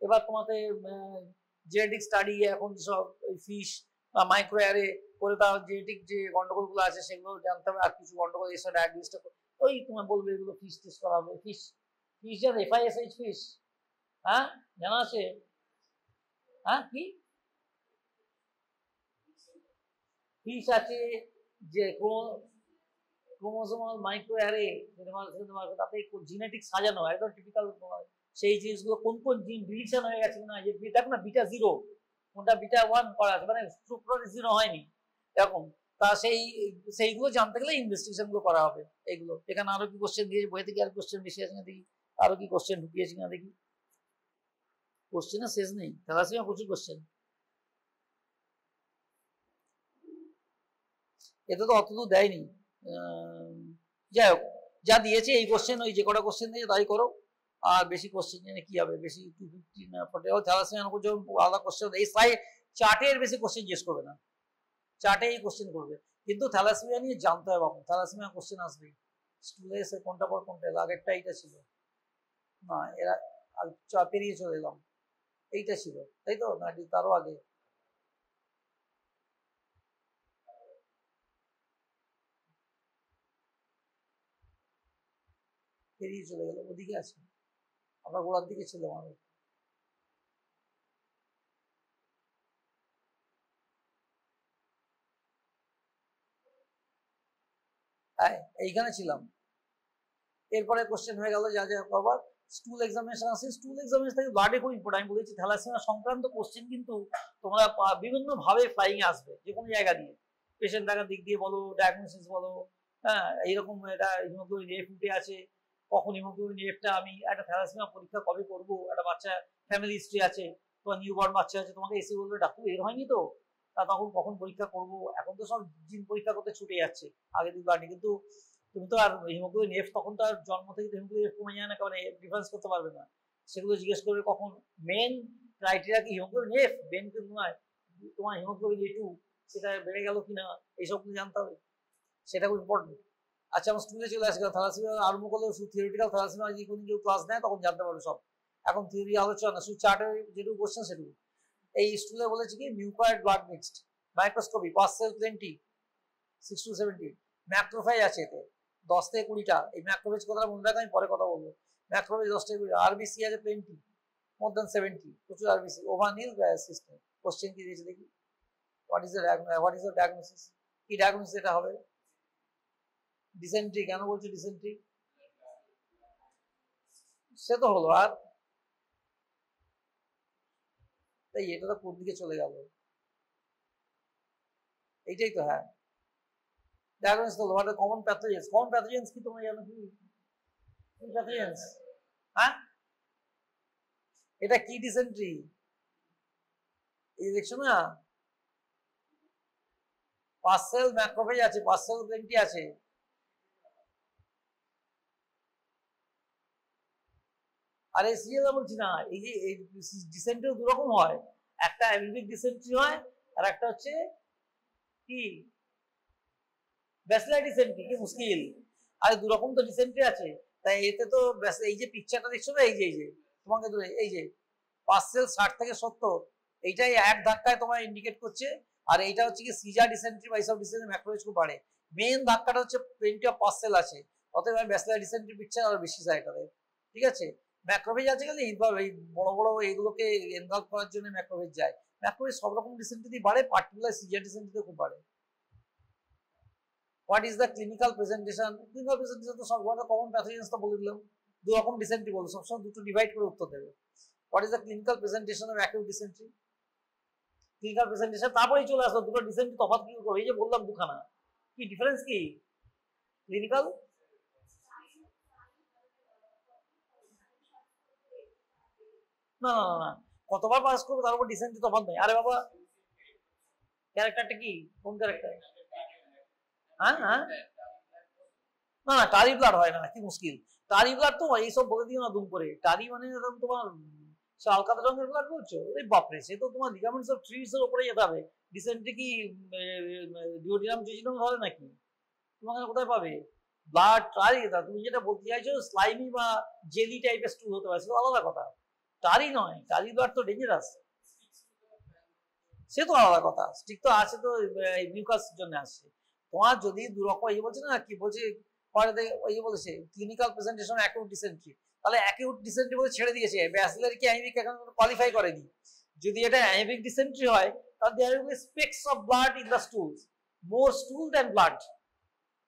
এবার তোমাদের জেনেটিক স্টাডি এখন সব ফিশ বা মাইক্রো অ্যারে করে তার জেনেটিক যে গন্ডগোলগুলো আছে সেগুলো জানতে হবে, আর কিছু গন্ডগোল এসব ডায়াগনোসিসটা ওই তোমার বলবে এগুলো ফিশ টেস্ট করা হবে, ফিশ ফিশ জানো, FISH ফিশ, হ্যাঁ জানা আছে? হ্যাঁ কি ফিশ আছে, যে ক্রোমোসোমাল মাইক্রো অ্যারে, তাতে জিনেটিক সাজানো একদম টিপিক্যাল, সেই জিনিসগুলো কোন কোন জিন ডিলিশন হয়ে গেছে না, যে দেখো না বিটা 0 কোনটা বিটা 1 করা আছে, মানে শুক্রোজ 0 হয়নি এরকম, তা সেইগুলো জানতে গেলে ইনভেস্টিগেশন গুলো করা হবে। এইগুলো এখানে আরো কি কোশ্চেন দিয়েছে বই থেকে, আর কোশ্চেন বেশি আছে না দেখি, আরো কি কোশ্চেন ঢুকিয়েছি না দেখি, কোশ্চেনের শেষ নেই, থ্যালাসেমিয়া প্রচুর কোশ্চেন। এতে তো অতদূর দেয়নি। যাই হোক, যা দিয়েছে এই কোশ্চেন, ওই যে কটা কোশ্চেন দিয়েছে তাই করো, আর বেশি কোশ্চেন জেনে কি হবে, বেশি 250 না 40 থ্যালাসেমিয়া যখন আলাদা কোশ্চেন, এই চার্টের বেশি কোশ্চেন জিজ্ঞেস করবে না, চার্টে এই কোশ্চেন করবে। কিন্তু থ্যালাসেমিয়া নিয়ে জানতে হবে আপনার, থ্যালাসেমিয়া কোশ্চেন আসবে স্কুলে এসে, কোনটা পর কোনটা, আগেরটা এইটা ছিল না, এরা পেরিয়ে চলে এলাম, এইটা ছিল তাই তো, না তারও আগে, পেরিয়ে চলে গেল, ওদিকে আছে, আমরা গোড়ার দিকে ছিল আমাদের। হ্যাঁ এইখানে ছিলাম। এরপরে কোশ্চেন হয়ে গেল যা যা করবার, স্কুল এক্সামিনেশন আছে, স্কুল এক্সামিনেশন থেকে ব্লাডে খুব ইম্পর্টেন্ট, আমি বলেছি থ্যালাসেমিয়া সংক্রান্ত কোশ্চেন কিন্তু তোমরা বিভিন্ন ভাবে ফ্লাইং আসবে, যে কোনো জায়গা দিয়ে, পেশেন্ট দেখার দিক দিয়ে বলো, ডায়াগনোসিস বলো, হ্যাঁ এইরকম, এটা হিমোগ্লোবিন এফ উঠে আছে, কখন হিমোগ্লোবিন এফটা, আমি একটা থ্যালাসেমিয়া পরীক্ষা কবে করবো, একটা বাচ্চা ফ্যামিলি হিস্ট্রি আছে, তোমার নিউবর্ন বাচ্চা আছে, তোমাকে এসে বলবে ডাক্তার এর হয়নি তো, তা তখন কখন পরীক্ষা করবো, এখন তো সব জিন পরীক্ষা করতে ছুটে যাচ্ছে, আগের দিন ব্লাডে, কিন্তু তুমি তো আর হিমোগ্লোবিন এফ তখন তো আর জন্ম থেকে হিমোগ্লোবিন এফ কমে যায় না, কারণ ডিফারেন্স করতে পারবে না, সেগুলো জিজ্ঞেস করবে কখন, মেন ক্রাইটেরিয়া কি হিমোগ্লোবিন এফ, মেন কিন্তু নয় তোমার হিমোগ্লোবিন এ টু সেটা বেড়ে গেল কিনা, এইসব কিছু জানতে হবে, সেটা খুব ইম্পর্টেন্ট। আচ্ছা আমার স্কুলে চলে আসে, থ্যালাসেমিয়া আরম্ভ করলে শুধু থিওরিটিক্যাল থ্যালাসেমিয়া যদি কোনো কেউ ক্লাস নেয় তখন জানতে পারবে সব, এখন থিওরি আলোচনা শুধু চার্টের যেটুকু কোশ্চেন সেটুকু। এই স্কুলে বলেছে কি mucoid blood mixed, microscopy pus cell 20 6 to 70, macrophage আছে এতে 10 থেকে 20টা, এই ম্যাক্রোফেজ কথাটা মনে রাখা, আমি পরে কথা বলবো, ম্যাক্রোফেজ 10 থেকে 20, আরবিসি আছে 20, মোর দ্যান 70, প্রচুর আরবিসি, ওভারনিল সিস্টেম। কোশ্চেন কি দিয়েছে দেখি, হোয়াট ইজ দ্য ডায়াগনোসিস, কি ডায়াগনোসিস এটা হবে, ডিসেন্ট্রি, কেন বলছো ডিসেন্ট্রি, সে তো হলো, আর তাই এটা তো কোন দিকে চলে গেল, এইটাই তো, হ্যাঁ ডায়াগনোসিস হলো, what are common pathogens, common pathogens কি তোমরা জানো কি প্যাথোজেন্স, হ্যাঁ এটা কি ডিসেন্ট্রি, এই দেখছো না, পার্সেল ম্যাক্রোফেজ আছে, পার্সেল 20 আছে, আর এই সিরিয়াল বলছি না, এই যে এই ডিসেন্ট্রিও দু রকম হয়, একটা অ্যামিবিক ডিসেন্ট্রি হয়, আর একটা হচ্ছে কি ব্যাসিলার ডিসেন্ট্রি, কি মুশকিল, আর দু রকম তো ডিসেন্ট্রি আছে, তাই এতে তো এই যে পিকচারটা দেখছো না, এই যে তোমাকে এই যে পার্সেল 60 থেকে 70, এইটাই এক ধাক্কায় তোমার ইন্ডিকেট করছে, আর এইটা হচ্ছে কি সিজার ডিসেন্ট্রি বা এইসব ডিসেন্ট্রি ম্যাক্রোফেজ খুব বাড়ে, মেন ধাক্কাটা হচ্ছে প্লেন্টি অফ পার্সেল আছে, অতএব ব্যাসিলার ডিসেন্ট্রি পিকচার আর বেশি যায় এটাতে, ঠিক আছে। ম্যাক্রোফেজ আছে গেলে এই বড় বড় এইগুলোকে এনভলভ করার জন্য ম্যাক্রোফেজ যায়, ম্যাক্রোফেজ সব রকম ডিসেন্ট্রি বাড়ে, পার্টিকুলার সিজার ডিসেন্ট্রিতে খুব বাড়ে। What is the clinical presentation, clinical presentation তো সব কমন প্যাথোজেন্স তো বলে দিলাম, দু রকম ডিসেন্ট্রি বলবো, সবসময় দুটো ডিভাইড করে উত্তর দেবে। What is the clinical presentation of acute dysentery, clinical presentation, তারপরেই চলে আসলো দুটো ডিসেন্ট্রি তফাৎ কি করবে, এই যে বললাম দুখানা, কি ডিফারেন্স কি ক্লিনিক্যাল, না না না, কতবার পাস করবো তার উপর ডিসেন্ট্রি তফাৎ নেই, আরে বাবা ক্যারেক্টারটা কি, কোন ক্যারেক্টার, হ্যাঁ হ্যাঁ, না না টারি ব্লাড হয় না, কি মুশকিল, টারি ব্লাড তো এইসব বলে দিও না দুম করে, টারি মানে তোমার আলকাতা রঙের ব্লাড বলছো, এই বাপরে, সে তো তোমার লিগামেন্টস অফ ট্রিস এর উপরে যেতে হবে, ডিসেন্ট্রি কি ডিওডিনাম জেজিনাম ধরে নাকি, তোমাকে কোথায় পাবে ব্লাড টারি, তুমি যেটা বলতে চাইছো স্লাইমি বা জেলি টাইপের স্টুল হতে পারে, সেটা আলাদা কথা, টারি নয়, টারি ব্লাড তো ডেঞ্জারাস, সে তো আলাদা কথা, স্টিক তো আছে তো মিউকাস জন্য আসছে, তোমার যদি দুরকম এই বলছে না, কি বলছে ওই বলেছে ক্লিনিক্যাল প্রেজেন্টেশন অ্যাকিউট ডিসেন্ট্রি, তাহলে অ্যাকিউট ডিসেন্ট্রি বলে ছেড়ে দিয়েছে, ব্যাচেলর কি অ্যামিবিক এখন কোয়ালিফাই করেনি, যদি এটা অ্যামিবিক ডিসেন্ট্রি হয় তাহলে there will be specks of blood in the stools, more stool than blood,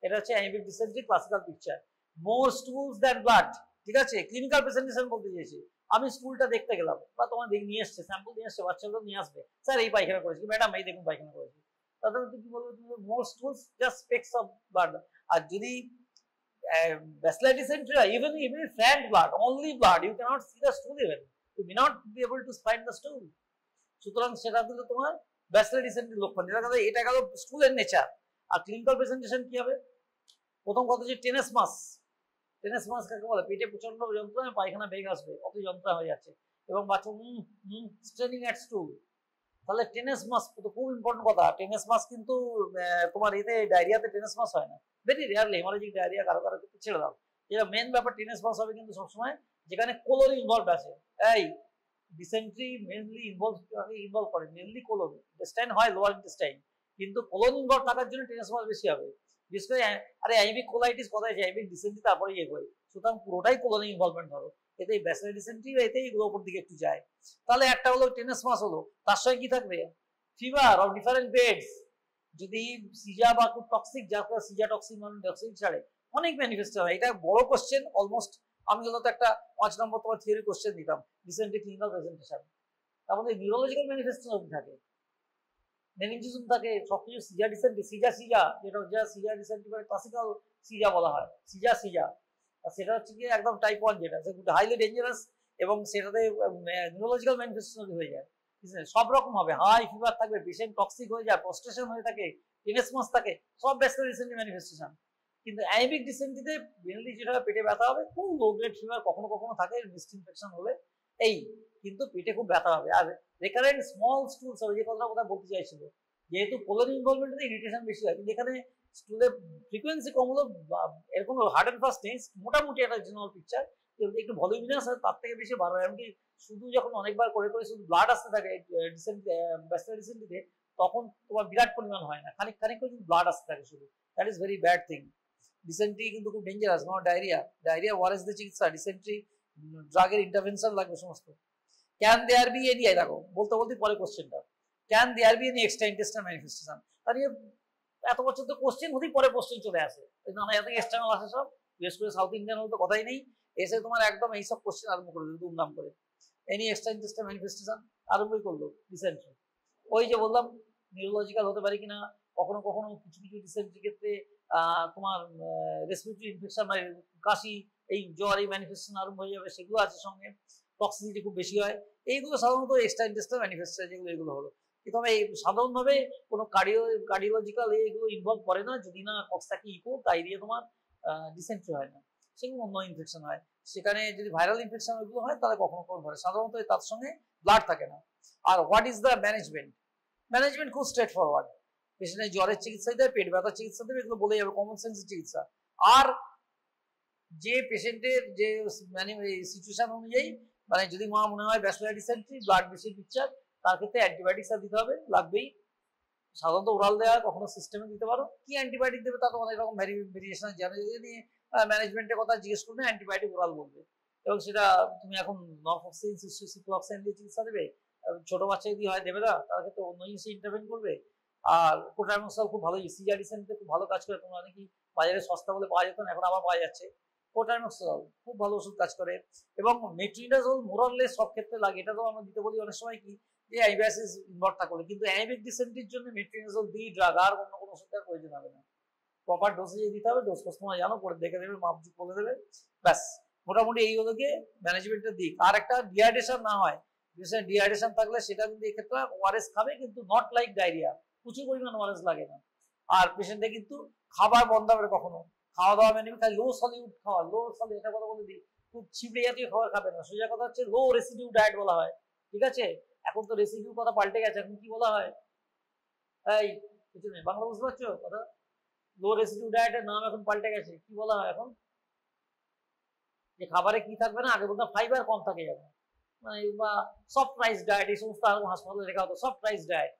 এটা হচ্ছে amoebic dysentery classical picture, more stools than blood, ঠিক আছে, ক্লিনিক্যাল প্রেজেন্টেশন বলতে চেয়েছে, আমি স্কুলটা দেখতে গেলাম বা তোমার নিয়ে এসছে স্যাম্পল নিয়ে আসছে, বাচ্চাগুলো নিয়ে আসবে, স্যার এই পায়খানা করেছি, ম্যাডাম এই দেখুন পায়খানা করেছি, তাহলে তুই কি বলবো, মোর স্টুলস জাস্ট স্পেকস অফ ব্লাড, আর যদি bacillary dysentery, even frank blood, only blood, you cannot see the stool even, you may not be able to find the stool, সুতরাং সেটা কিন্তু তোমার bacillary dysentery লক্ষণ, এটা গেল স্টুলের নেচার, আর ক্লিনিক্যাল প্রেজেন্টেশন কি হবে? প্রথম কথা হচ্ছে টেনেসমাস। টেনেসমাস কাকে বলে? পেটে প্রচন্ড যন্ত্রণা, পায়খানা বেগ আসবে, কত যন্ত্রণা হয়ে যাচ্ছে, এবং বাচ্চা স্ট্রেনিং অ্যাট স্টুল। তাহলে টেনেসমাস তো খুব ইম্পর্টেন্ট কথা। টেনেসমাস কিন্তু তোমার এতে ডায়রিয়াতে টেনেসমাস হয় না, ভেরি রেয়ারলি। হেমোরেজিক ডায়রিয়া কারো কারো ক্ষেত্রে ছেড়ে দাও, যেটা মেন ব্যাপার টেনেসমাস হবে কিন্তু সবসময় যেখানে কোলন ইনভলভ আছে। এই ডিসেন্ট্রি মেনলি ইনভলভ করে মেনলি কোলন, ইন্টেস্টাইন হয় লোয়ার ইন্টেস্টাইন, কিন্তু কোলন ইনভলভ থাকার জন্য টেনেসমাস বেশি হবে। বিশেষ করে আরে অ্যামিক কোলাইটিস কথায় আছে, অ্যামিক ডিসেন্ট্রি তারপরে ইয়ে করে, সুতরাং পুরোটাই কোলনে ইনভলভমেন্ট ধরো, এতেই ব্যাসিলার ডিসেন্ট্রি, এতেই এগুলো উপর দিকে একটু যায়। তাহলে একটা হলো টেনেসমাস হলো, তার সঙ্গে কি থাকবে? Fever of different grades. যদি সিজা বা খুব টক্সিক, যা সিজা টক্সিক মানে টক্সিক ছাড়ে, অনেক ম্যানিফেস্ট হয়। এটা বড় কোশ্চেন, অলমোস্ট আমি হয়তো একটা 5 নম্বর তোমার থিওরি কোশ্চেন দিতাম, ডিসেন্ট্রি ক্লিনিক্যাল প্রেজেন্টেশন। তার মধ্যে নিউরোলজিক্যাল ম্যানিফেস্টেশন থাকে, মেনিনজিজম থাকে, সবকিছু সিজা ডিসেন্ট্রি, সিজা যেটা যা সিজা ডিসেন্ট্রি মানে ক্লাসিক্যাল সিজা বলা হয়, সিজা। আর সেটা হচ্ছে কি একদম টাইপ 1, যেটা হাইলি ডেঞ্জারাস, এবং সেটাতে নিউরোলজিক্যাল ম্যানিফেস্টেশন হয়ে যায়। সব রকম হবে, হাই ফিভার থাকবে, পেশেন্ট টক্সিক হয়ে যায়, প্রস্ট্রেশন হয়ে থাকে, টেনেসমাস থাকে, সব ব্যাসিলার ডিসেন্ট্রি ম্যানিফেস্টেশন। কিন্তু অ্যামিক ডিসেন্ট্রিতে মেনলি যেটা পেটে ব্যথা হবে, খুব লো গ্রেড ফিভার কখনো কখনো থাকে, মিস্ট ইনফেকশন হলে এই, কিন্তু পেটে খুব ব্যথা হবে। আর রেকারেন্ট স্মল স্টুলস হবে, যে কথা বলতে চাইছিল, যেহেতু কোলন ইনভলভমেন্টে ইরিটেশন বেশি হয়, কিন্তু এখানে স্টুলের ফ্রিকোয়েন্সি কম হলো, এরকম হার্ড অ্যান্ড ফাস্ট নেই, মোটামুটি একটা জেনারেল পিকচার, একটু ভলিউমিনাস হয়, তার থেকে বেশি বাড়ো। এমনকি শুধু যখন অনেকবার করে করে শুধু ব্লাড আসতে থাকে ব্যাসিলার ডিসেন্ট্রিতে, তখন তোমার বিরাট পরিমাণ হয় না, খানিক করে কিন্তু ব্লাড আসতে থাকে শুধু। That is very bad thing. Dysentery কিন্তু খুব dangerous, not diarrhoea Wares the চিকিৎসা, ডিসেন্ট্রি ড্রাগের ইন্টারভেনশন লাগবে সমস্ত। ক্যান দেয়ার বি এনি, দেখো বলতে বলতে পরে কোশ্চেনটা, can there be any extra intestinal manifestation. তার এত বছর তো কোশ্চেন হতেই পরে কোশ্চেন চলে আসে, নানা এত এক্সটার্নাল আসে সব, বিশেষ করে সাউথ ইন্ডিয়ান হলে তো কথাই নেই, এসে তোমার একদম এইসব কোশ্চেন আরম্ভ করে দিল দুমদাম করে। এনি এক্সট্রা ইন্টেস্টাইনাল ম্যানিফেস্টেশন আরম্ভই করলো ডিসেন্ট্রি। ওই যে বললাম নিউরোলজিক্যাল হতে পারে কিনা, কখনো কখনো কিছু ডিসেন্ট্রি ক্ষেত্রে তোমার রেসপিরেটরি ইনফেকশন মানে কাশি, এই জ্বর, এই ম্যানিফেস্টেশন আরম্ভ হয়ে যাবে, সেগুলো আছে সঙ্গে। টক্সিসিটি খুব বেশি হয়, এইগুলো সাধারণত এক্সট্রা ইন্টেস্টাইনাল ম্যানিফেস্টেশন যেগুলো, এগুলো হলো। তবে সাধারণভাবে কোনো কার্ডিওলজিক্যাল এগুলো ইনভলভ করে না, যদি না কক্সাকি ইকো, তাই দিয়ে তোমার ডিসেন্ট্রি হয় না, সেগুলো অন্য ইনফেকশন হয়। সেখানে যদি ভাইরাল ইনফেকশন ওইগুলো হয় তাহলে কখনো ধরে, সাধারণত তার সঙ্গে ব্লাড থাকে না। আর হোয়াট ইজ দ্য ম্যানেজমেন্ট খুব স্ট্রেট ফরওয়ার্ড। পেশেন্টের জ্বরের চিকিৎসা দেবে, পেট ব্যথার চিকিৎসা দেবে, এগুলো বলে যাবে, কমন সেন্সের চিকিৎসা। আর যে পেশেন্টের যে সিচুয়েশন অনুযায়ী, মানে যদি মনে হয় ব্যাসিলার ডিসেন্ট্রি, ব্লাড বেশি পিকচার, তার ক্ষেত্রে অ্যান্টিবায়োটিক্স দিতে হবে, লাগবেই। সাধারণত ওরাল দেওয়া, কখনো সিস্টেমে দিতে পারো। কি অ্যান্টিবায়োটিক দেবে তা তো অনেক রকম ভেরিয়েশন জানে, যদি ম্যানেজমেন্টের কথা জিজ্ঞেস করবে অ্যান্টিবায়োটিক ওরাল বলবে, এবং সেটা তুমি এখন নরফক্সিন, সিপ্রোফ্লক্সাসিন দিয়ে চিকিৎসা দেবে, ছোট বাচ্চা যদি হয় দেবে না, তার ক্ষেত্রে অন্য জিনিসে ইন্টারভেন করবে। আর কোট্রাইমোক্সল খুব ভালো, সিজা ডিসেন্ট্রিতে খুব ভালো কাজ করে, তোমরা নাকি বাজারে সস্তা বলে পাওয়া যেত না, এখন আবার পাওয়া যাচ্ছে। কোট্রাইমোক্সল খুব ভালো ওষুধ কাজ করে, এবং মেট্রিনাজোল মোরাললেস সব ক্ষেত্রে লাগে। এটা তো আমরা দিতে বলি অনেক সময় কি যে অ্যামিবাসিস ইনভলভ থাকলে, কিন্তু অ্যামিক ডিসেন্ট্রির জন্য মেট্রিনাজোল দি ড্রাগ, আর অন্য কোনো ওষুধ দেওয়ার প্রয়োজন হবে না। প্রপার ডোজেজে দিতে হবে, ডোজ কোর্স তোমরা জানো, পরে দেখে দেবে, মাপ বলে দেবে, ব্যাস। মোটামুটি এই হলো গিয়ে ম্যানেজমেন্টের দিক। আর একটা ডিহাইড্রেশন না হয়, ডিহাইড্রেশন থাকলে সেটা কিন্তু এক্ষেত্রে ওআরএস খাবে, কিন্তু নট লাইক ডায়রিয়া, প্রচুর পরিমাণ ওআরএস লাগে না। আর পেশেন্টে কিন্তু খাবার বন্ধ হবে কখনো, খাওয়া দাওয়া মেনে খালি লো সলিউড খাওয়া, লো সলিউড, এটা কথা বলে দিই, খুব ছিপড়ে জাতীয় খাবার খাবে না। সোজা কথা হচ্ছে লো রেসিডিউ ডায়েট বলা হয়, ঠিক আছে? এখন তো রেসিডিউ কথা পাল্টে গেছে, এখন কি বলা হয়? এই কিছু নেই, বাংলা বুঝতে পারছো কথা? লো রেসিডিউ ডায়েটের নাম এখন পাল্টে গেছে, কি বলা হয় এখন? যে খাবারে কি থাকবে না, আগে বলতাম ফাইবার কম থাকে যাবে, মানে বা সফট রাইস ডায়েট, এই সমস্ত হাসপাতালে লেখা হতো সফট রাইস ডায়েট,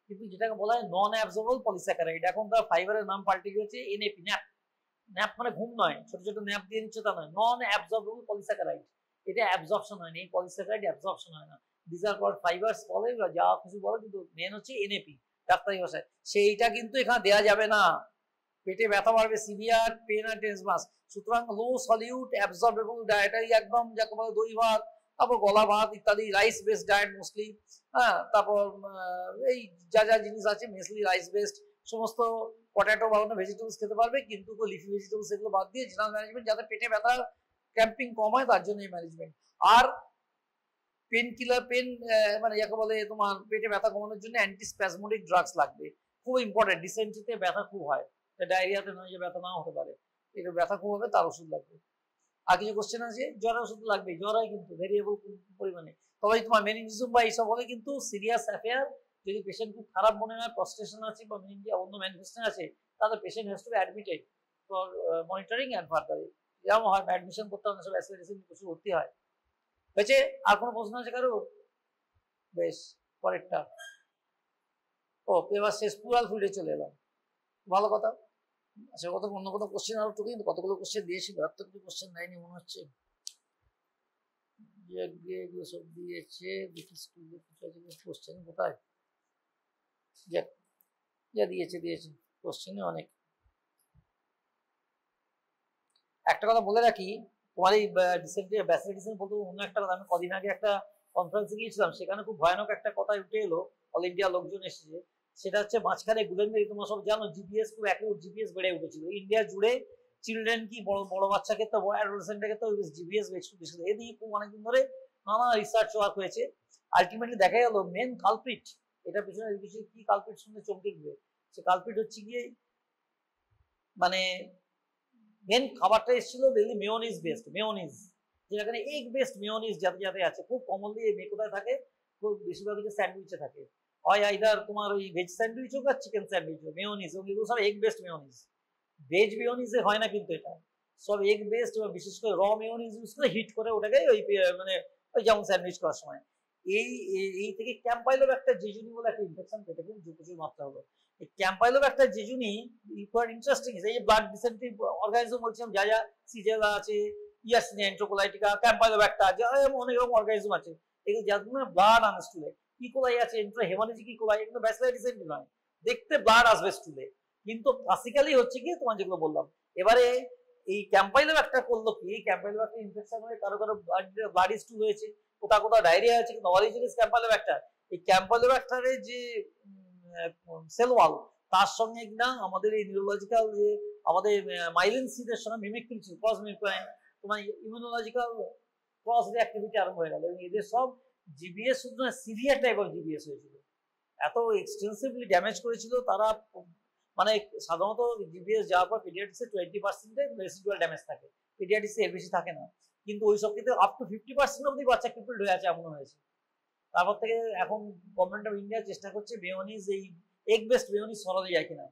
কিন্তু যেটাকে বলা হয় নন অ্যাবজর্বেবল পলিস্যাকারাইড, এখন তার ফাইবারের নাম পাল্টে গিয়েছে এনএপি, ন্যাপ। ন্যাপ মানে ঘুম নয়, ছোট ছোট ন্যাপ দিয়ে নিচ্ছে তা নয়, নন অ্যাবজর্বেবল পলিস্যাকারাইড, এটা অ্যাবজর্পশন হয় না, এই পলিস্যাকারাইড অ্যাবজর্পশন হয় না। দিস আর কল্ড ফাইবারস বলে বা যা কিছু বলে, কিন্তু মেন হচ্ছে এনএপি ডাক্তারি ভাষায়। সেইটা কিন্তু এখানে দেওয়া যাবে না, পেটে ব্যথা বাড়বে, সিভিয়ার পেন আর টেনসমাস। সুতরাং লো সলিউট অ্যাবজর্বেবল ডায়েটারি একদম, যাকে বলে দই ভাত, তারপর গলা ভাত ইত্যাদি, রাইস বেসড ডায়েট মোস্টলি, হ্যাঁ, তারপর এই যা জিনিস আছে মেসলি রাইস বেসড, সমস্ত পটেটো বা অন্য ভেজিটেবলস খেতে পারবে, কিন্তু লিফি ভেজিটেবলস এগুলো বাদ দিয়ে জেনারেল ম্যানেজমেন্ট, যাতে পেটে ব্যথা ক্র্যাম্পিং কম হয়, তার জন্য এই ম্যানেজমেন্ট। আর পেন কিলার, পেন মানে যাকে বলে তোমার পেটে ব্যথা কমানোর জন্য অ্যান্টিস্প্যাজমোডিক ড্রাগস লাগবে, খুব ইম্পর্টেন্ট, ডিসেন্ট্রিতে ব্যথা খুব হয়, ডায়রিয়াতে নয় যে ব্যথা নাও হতে পারে, এটা ব্যথা খুব হবে, তার ওষুধ লাগবে। আর কিছু কোশ্চেন আছে, জ্বরের ওষুধ লাগবে, জ্বর হয় কিন্তু ভেরিয়েবল পরিমাণে, তবে তোমার মেনিনজিজম বা এইসব হলে কিন্তু সিরিয়াস অ্যাফেয়ার, যদি পেশেন্ট খুব খারাপ মনে হয়, প্রস্ট্রেশন আছে বা মেনিনজিয়া অন্য ম্যানিফেস্টেশন আছে, তাহলে patient has to be admitted for monitoring and further. এরকম হয়, অ্যাডমিশন করতে হবে, সব অ্যাসিডিসিন প্রচুর ভর্তি হয়। হয়েছে? আর কোনো প্রশ্ন আছে কারো? বেশ, পরেরটা। ও এবার শেষ, প্লুরাল ফ্লুইডে চলে এলাম, ভালো কথা। আচ্ছা, কত অন্য কোনো কোশ্চেন আরো টুকু, কিন্তু কতগুলো কোশ্চেন দিয়েছিল, আর তো কিছু কোশ্চেন দেয়নি মনে হচ্ছে। এগুলো সব দিয়েছে, দেখি স্কুলে কোশ্চেন কোথায়, যা দিয়েছে কোশ্চেনে অনেক। একটা কথা বলে রাখি, তোমার এই ব্যাসিলিটিসের বলতে অন্য একটা কথা, আমি কদিন আগে একটা কনফারেন্সে গিয়েছিলাম, সেখানে খুব ভয়ানক একটা কথা উঠে এলো, অল ইন্ডিয়া লোকজন এসেছে, সেটা হচ্ছে মাঝখানে গুলেনবেরি, তোমরা সব জানো জিপিএস খুব অ্যাকিউট জিপিএস বেড়ে উঠেছিল ইন্ডিয়া জুড়ে, চিলড্রেন কি বড় বড় বাচ্চা ক্ষেত্রে, বড় অ্যাডোলেসেন্টের ক্ষেত্রে জিপিএস বেশি, এদিকে খুব অনেকদিন ধরে নানা রিসার্চ ওয়ার্ক হয়েছে, আলটিমেটলি দেখা গেল মেন কালপ্রিট, এটা পিছনে কি কালপ্রিট শুনতে চমকে দিবে, সে কালপ্রিট হচ্ছে গিয়ে মানে মেন খাবারটা এসেছিল দেখলি মেয়োনিজ বেস্ট, মেয়োনিজ, যেখানে এগ বেস্ট মেয়োনিজ যাতে যাতে আছে, খুব কমনলি এই কোথায় থাকে, খুব বেশিরভাগ কিছু স্যান্ডউইচে থাকে, হয় আইদার তোমার ওই ভেজ স্যান্ডউইচ হোক আর চিকেন স্যান্ডউইচ হোক, মেয়োনিজ ওগুলো সব এগ বেস্ট মেয়োনিজ, ভেজ মেয়োনিজে হয় না কিন্তু, এটা সব এগ বেস্ট, বিশেষ করে র মেয়োনিজ ইউজ করে হিট করে ওটাকে ওই মানে ওই যেমন স্যান্ডউইচ করার সময়, এই থেকে ক্যাম্পাইলোব্যাক্টার জেজুনি বলে একটা ইনফেকশন পেটে কিন্তু প্রচুর মাত্রা হলো, এই ক্যাম্পাইলোব্যাক্টার জেজুনি কোয়াইট ইন্টারেস্টিং, এই যে ব্লাড ডিসেন্ট্রি অর্গানিজম বলছিলাম, যা যা সিজেলা আছে, ইয়ারসিনিয়া এন্ট্রোকোলাইটিকা, ক্যাম্পাইলোব্যাক্টার, যা অনেক রকম অর্গানিজম আছে, এগুলো যাদের ব্লাড আনে স্টুলে, ইকোলাই আছে, হেমালিজিক ইকোলাই, এগুলো ব্যাসিলার ডিসেন্ট্রি নয়, দেখতে ব্লাড আসবে স্টুলে, কিন্তু ক্লাসিক্যালি হচ্ছে কি তোমার যেগুলো বললাম। এবারে এই ক্যাম্পাইলোব্যাক্টার করলো কি, ক্যাম্পাইলোব্যাক্টার ইনফেকশন হয়ে কারো কারো ব্লাড স্টুল হয়েছে, কোথাও কোথাও ডায়রিয়া হয়েছে, কিন্তু অরিজিন ইজ ক্যাম্পাইলোব্যাক্টার। এই ক্যাম্পাইলোব্যাক্টারের যে সেল ওয়াল, তার সঙ্গে কিনা আমাদের এই নিউরোলজিক্যাল যে আমাদের মাইলিন সিদের সঙ্গে মিমিক্রি ছিল, ক্রস মিমিক্রি, তোমার ইমিউনোলজিক্যাল ক্রস রিঅ্যাক্টিভিটি আরম্ভ হয়ে গেল, এবং এদের সব জিবিএস শুধু সিভিয়ার টাইপ অফ জিবিএস হয়েছিল, এত এক্সটেন্সিভলি ড্যামেজ করেছিল তারা, মানে সাধারণত জিবিএস যাওয়ার পর পিডিয়াট্রিক্সে 20% রেসিডুয়াল ড্যামেজ থাকে, পিডিয়াট্রিক্সে এর বেশি থাকে না, কিন্তু ওই সব ক্ষেত্রে আপ টু 50% অব্দি বাচ্চা ক্রিপল্ড হয়ে আছে, এমন হয়েছে। তারপর থেকে এখন গভর্নমেন্ট অফ ইন্ডিয়া চেষ্টা করছে মেয়োনিজ, এই এগ বেস্ট মেয়োনিজ সরাতে যায় কিনা,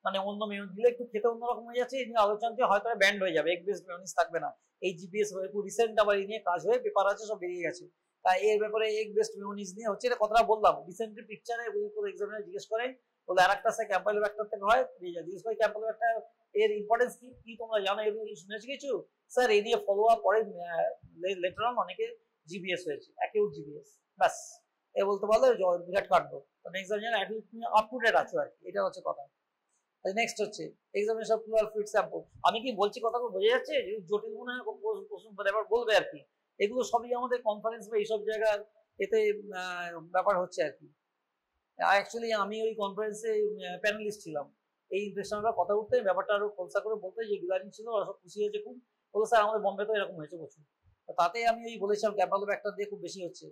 মানে অন্য মেয়োনিজ দিলে একটু খেতে অন্যরকম হয়ে যাচ্ছে, এই নিয়ে আলোচনাতে হয়তো ব্যান্ড হয়ে যাবে, এগ বেস্ট মেয়োনিজ থাকবে না, এই জিপিএস একটু রিসেন্ট আবার এই নিয়ে কাজ হয়ে পেপার আছে, সব বেরিয়ে গেছে, তাই এর ব্যাপারে এগ বেস্ট মেয়োনিজ নিয়ে হচ্ছে, এটা কথাটা বললাম, রিসেন্টলি পিকচারে এক্সামিনার জিজ্ঞেস করে, বলে আর একটা ক্যাম্পাইলোব্যাক্টার থেকে হয়, জিজ্ঞেস করে ক্যাম্পাইলোব্যাক্টার এর ইম্পর্টেন্স কি কি তোমরা জানো, এগুলো শুনেছি কিছু স্যার, এই নিয়ে ফলো আপ পরে লেটার অন অনেকে জিবিএস হয়েছে, অ্যাকিউট জিবিএস, ব্যাস এ বলতে পারলে বিরাট কাটবো, এক্সামিনার অ্যাটলিস্ট তুমি আপ টু ডেট আছো আর কি, এটা হচ্ছে কথা। নেক্সট হচ্ছে এক্সামিনেশন প্লুরাল ফ্লুইড স্যাম্পল, আমি কি বলছি কথাগুলো বোঝা যাচ্ছে, জটিল মনে হয় প্রশ্ন এবার বলবে আর কি, এগুলো সবই আমাদের কনফারেন্স বা এইসব জায়গার এতে ব্যাপার হচ্ছে আর কি। অ্যাকচুয়ালি আমি ওই কনফারেন্সে প্যানেলিস্ট ছিলাম, এই ইনফেকশনটা কথা উঠতে ব্যাপারটা আরো খোলসা করে বলতে, যে গ্লারিং ছিল ওরা সব খুশি হয়েছে খুব, বলো স্যার আমাদের বম্বে তো এরকম হয়েছে প্রচুর, তাতে আমি ওই বলেছিলাম ক্যাম্পাইলোব্যাক্টার দিয়ে খুব বেশি হচ্ছে,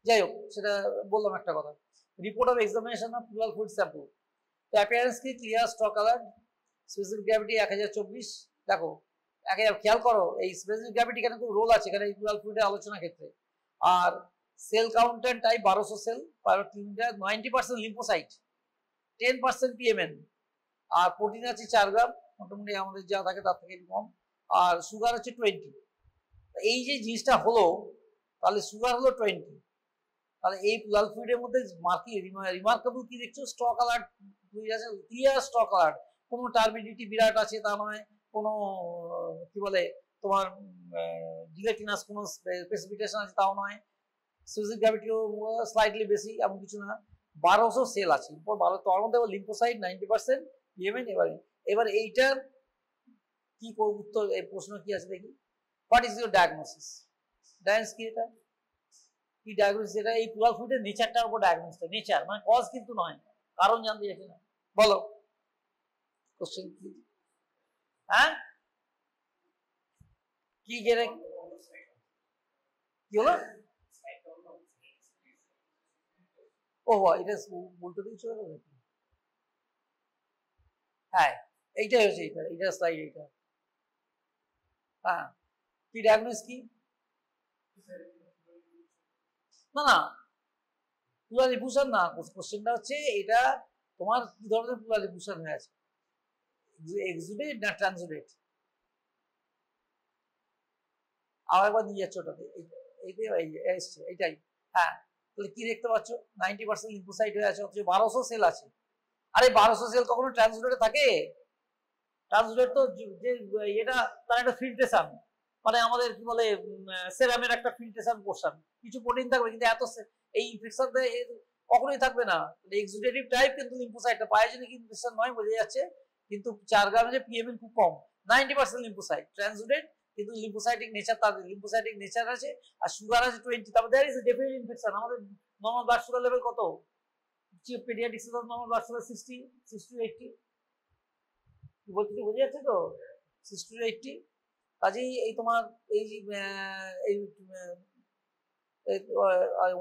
যাই হোক সেটা বললাম একটা কথা। Report of examination of plural fluid sample, তো অ্যাপিয়ারেন্স কি clear, stroke colour, specific gravity 1024, দেখো খেয়াল করো এই স্পেসিফিক গ্র্যাভিটি এখানে খুব রোল আছে এখানে প্লুরাল ফ্লুইডের আলোচনার ক্ষেত্রে, আর cell count and type 1200 cell, 90% lymphocyte, 10% PMN, আর প্রোটিন আছে 4 গ্রাম, মোটামুটি আমাদের যা থাকে তার থেকে কম, আর সুগার হচ্ছে 20, এই যে জিনিসটা হলো, তাহলে সুগার হলো 20, তাহলে এই প্লুরাল ফ্লুইডের মধ্যে রিমার্কেবল কি দেখছো, স্টক অ্যালার্ট আছে, ক্লিয়ার স্টক অ্যালার্ট, কোনো টার্বিডিটি বিরাট আছে তা নয়, কোনো কি বলে তোমার ডিলেটিনাস কোনো প্রেসিপিটেশন আছে তাও নয়, স্পেসিফিক গ্র্যাভিটিও স্লাইটলি বেশি, এমন কিছু না, 1200 সেল আছে, তার মধ্যে লিম্ফোসাইট 90% পিএমএন। এবার এইটার কি উত্তর, এই প্রশ্ন কি আছে দেখি, what is your diagnosis, diagnosis কি, এটা কি ডায়াগনোসিস, এটা এই প্লুরাল ফ্লুইডের নেচারটার উপর ডায়াগনোসিস, নেচার মানে কজ কিন্তু নয়, কারণ জানতে চাইছি না, বলো কোশ্চেন কি, হ্যাঁ কি জেনে কি হলো, ও এটা উল্টো দিকে চলে গেল, হ্যাঁ এইটাই হচ্ছে এইটা স্লাইড এইটা। হ্যাঁ কি ডায়াগনোস কি? না না পুলার রিফিউশন না, কোশ্চেনটা হচ্ছে এটা তোমার কি ধরনের পুলার রিফিউশন হয়ে আছে, এক্সুডেট না ট্রান্সুডেট। আবার একবার নিয়ে যাচ্ছে ওটাতে, এইটাই। হ্যাঁ তাহলে কি দেখতে পাচ্ছ 90% লিম্ফোসাইট হয়ে আছে, অথচ 1200 সেল আছে। আরে 1200 সেল কখনো ট্রান্সুডেটে থাকে? ট্রান্সুডেট তো যে এটা তার একটা ফিল্ট্রেশন, মানে আমাদের কি বলে সেরামের একটা ফিল্ট্রেশন পোর্শন, কিছু প্রোটিন থাকবে, কিন্তু এত এই ইনফেকশন কখনোই থাকবে না। এক্সুডেটিভ টাইপ কিন্তু লিম্ফোসাইটটা পায়োজেনিক ইনফেকশন নয়, বোঝা যাচ্ছে। কিন্তু 4 গ্রামে যে পিএমএন খুব কম, 90% লিম্ফোসাইট ট্রান্সুডেট, কিন্তু লিম্ফোসাইটিক নেচার, তাদের লিম্ফোসাইটিক নেচার আছে, আর সুগার আছে 20। তারপর there is a definite infection. আমাদের নরমাল ব্লাড সুগার লেভেল কত? Paediatrics normal blood sugar 60 to 80। কি বলছি বোঝা যাচ্ছে তো? 60 to 80। কাজেই এই তোমার এই এই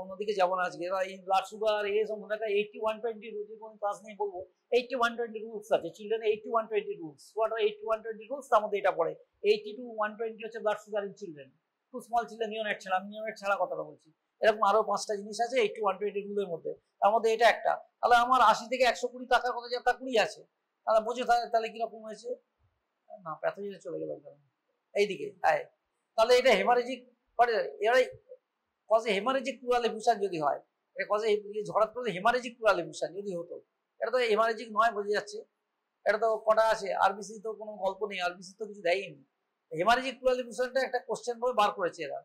অন্যদিকে যাবো না আজকে, এই ব্লাড সুগার এই মনে রাখা 80-120 রুলস, কোনো ক্লাস নেই বলবো। 80-120 রুলস আছে children, 80-120 rules. What are 80-120 rules? তার মধ্যে এটা পড়ে। 80 to 120 হচ্ছে blood sugar in children, to small children, neonate ছাড়া। আমি নিওনেট ছাড়া কথাটা বলছি। এরকম আরো 5টা জিনিস আছে 80-120 রুলের মধ্যে, তার মধ্যে এটা একটা। তাহলে আমার 80 থেকে 120 টাকার কথা, যা তা 20 আছে, তাহলে বোঝো তাহলে কিরকম হয়েছে। না প্যাথোজেনে চলে গেল এইদিকে। হ্যাঁ তাহলে এটা হেমারেজিক, এরাই কজে হেমারেজিক প্লুরাল এফিউশন যদি হয়, এটা কজে হঠাৎ করে হেমারেজিক প্লুরাল এফিউশন যদি হতো, এটা তো হেমারেজিক নয়, বোঝা যাচ্ছে। এটা তো কটা আছে আরবিসি, তো কোনো গল্প নেই, আরবিসি তো কিছু দেয়নি। হেমারেজিক প্লুরাল এফিউশনটা একটা কোশ্চেন ভাবে বার করেছে এরা।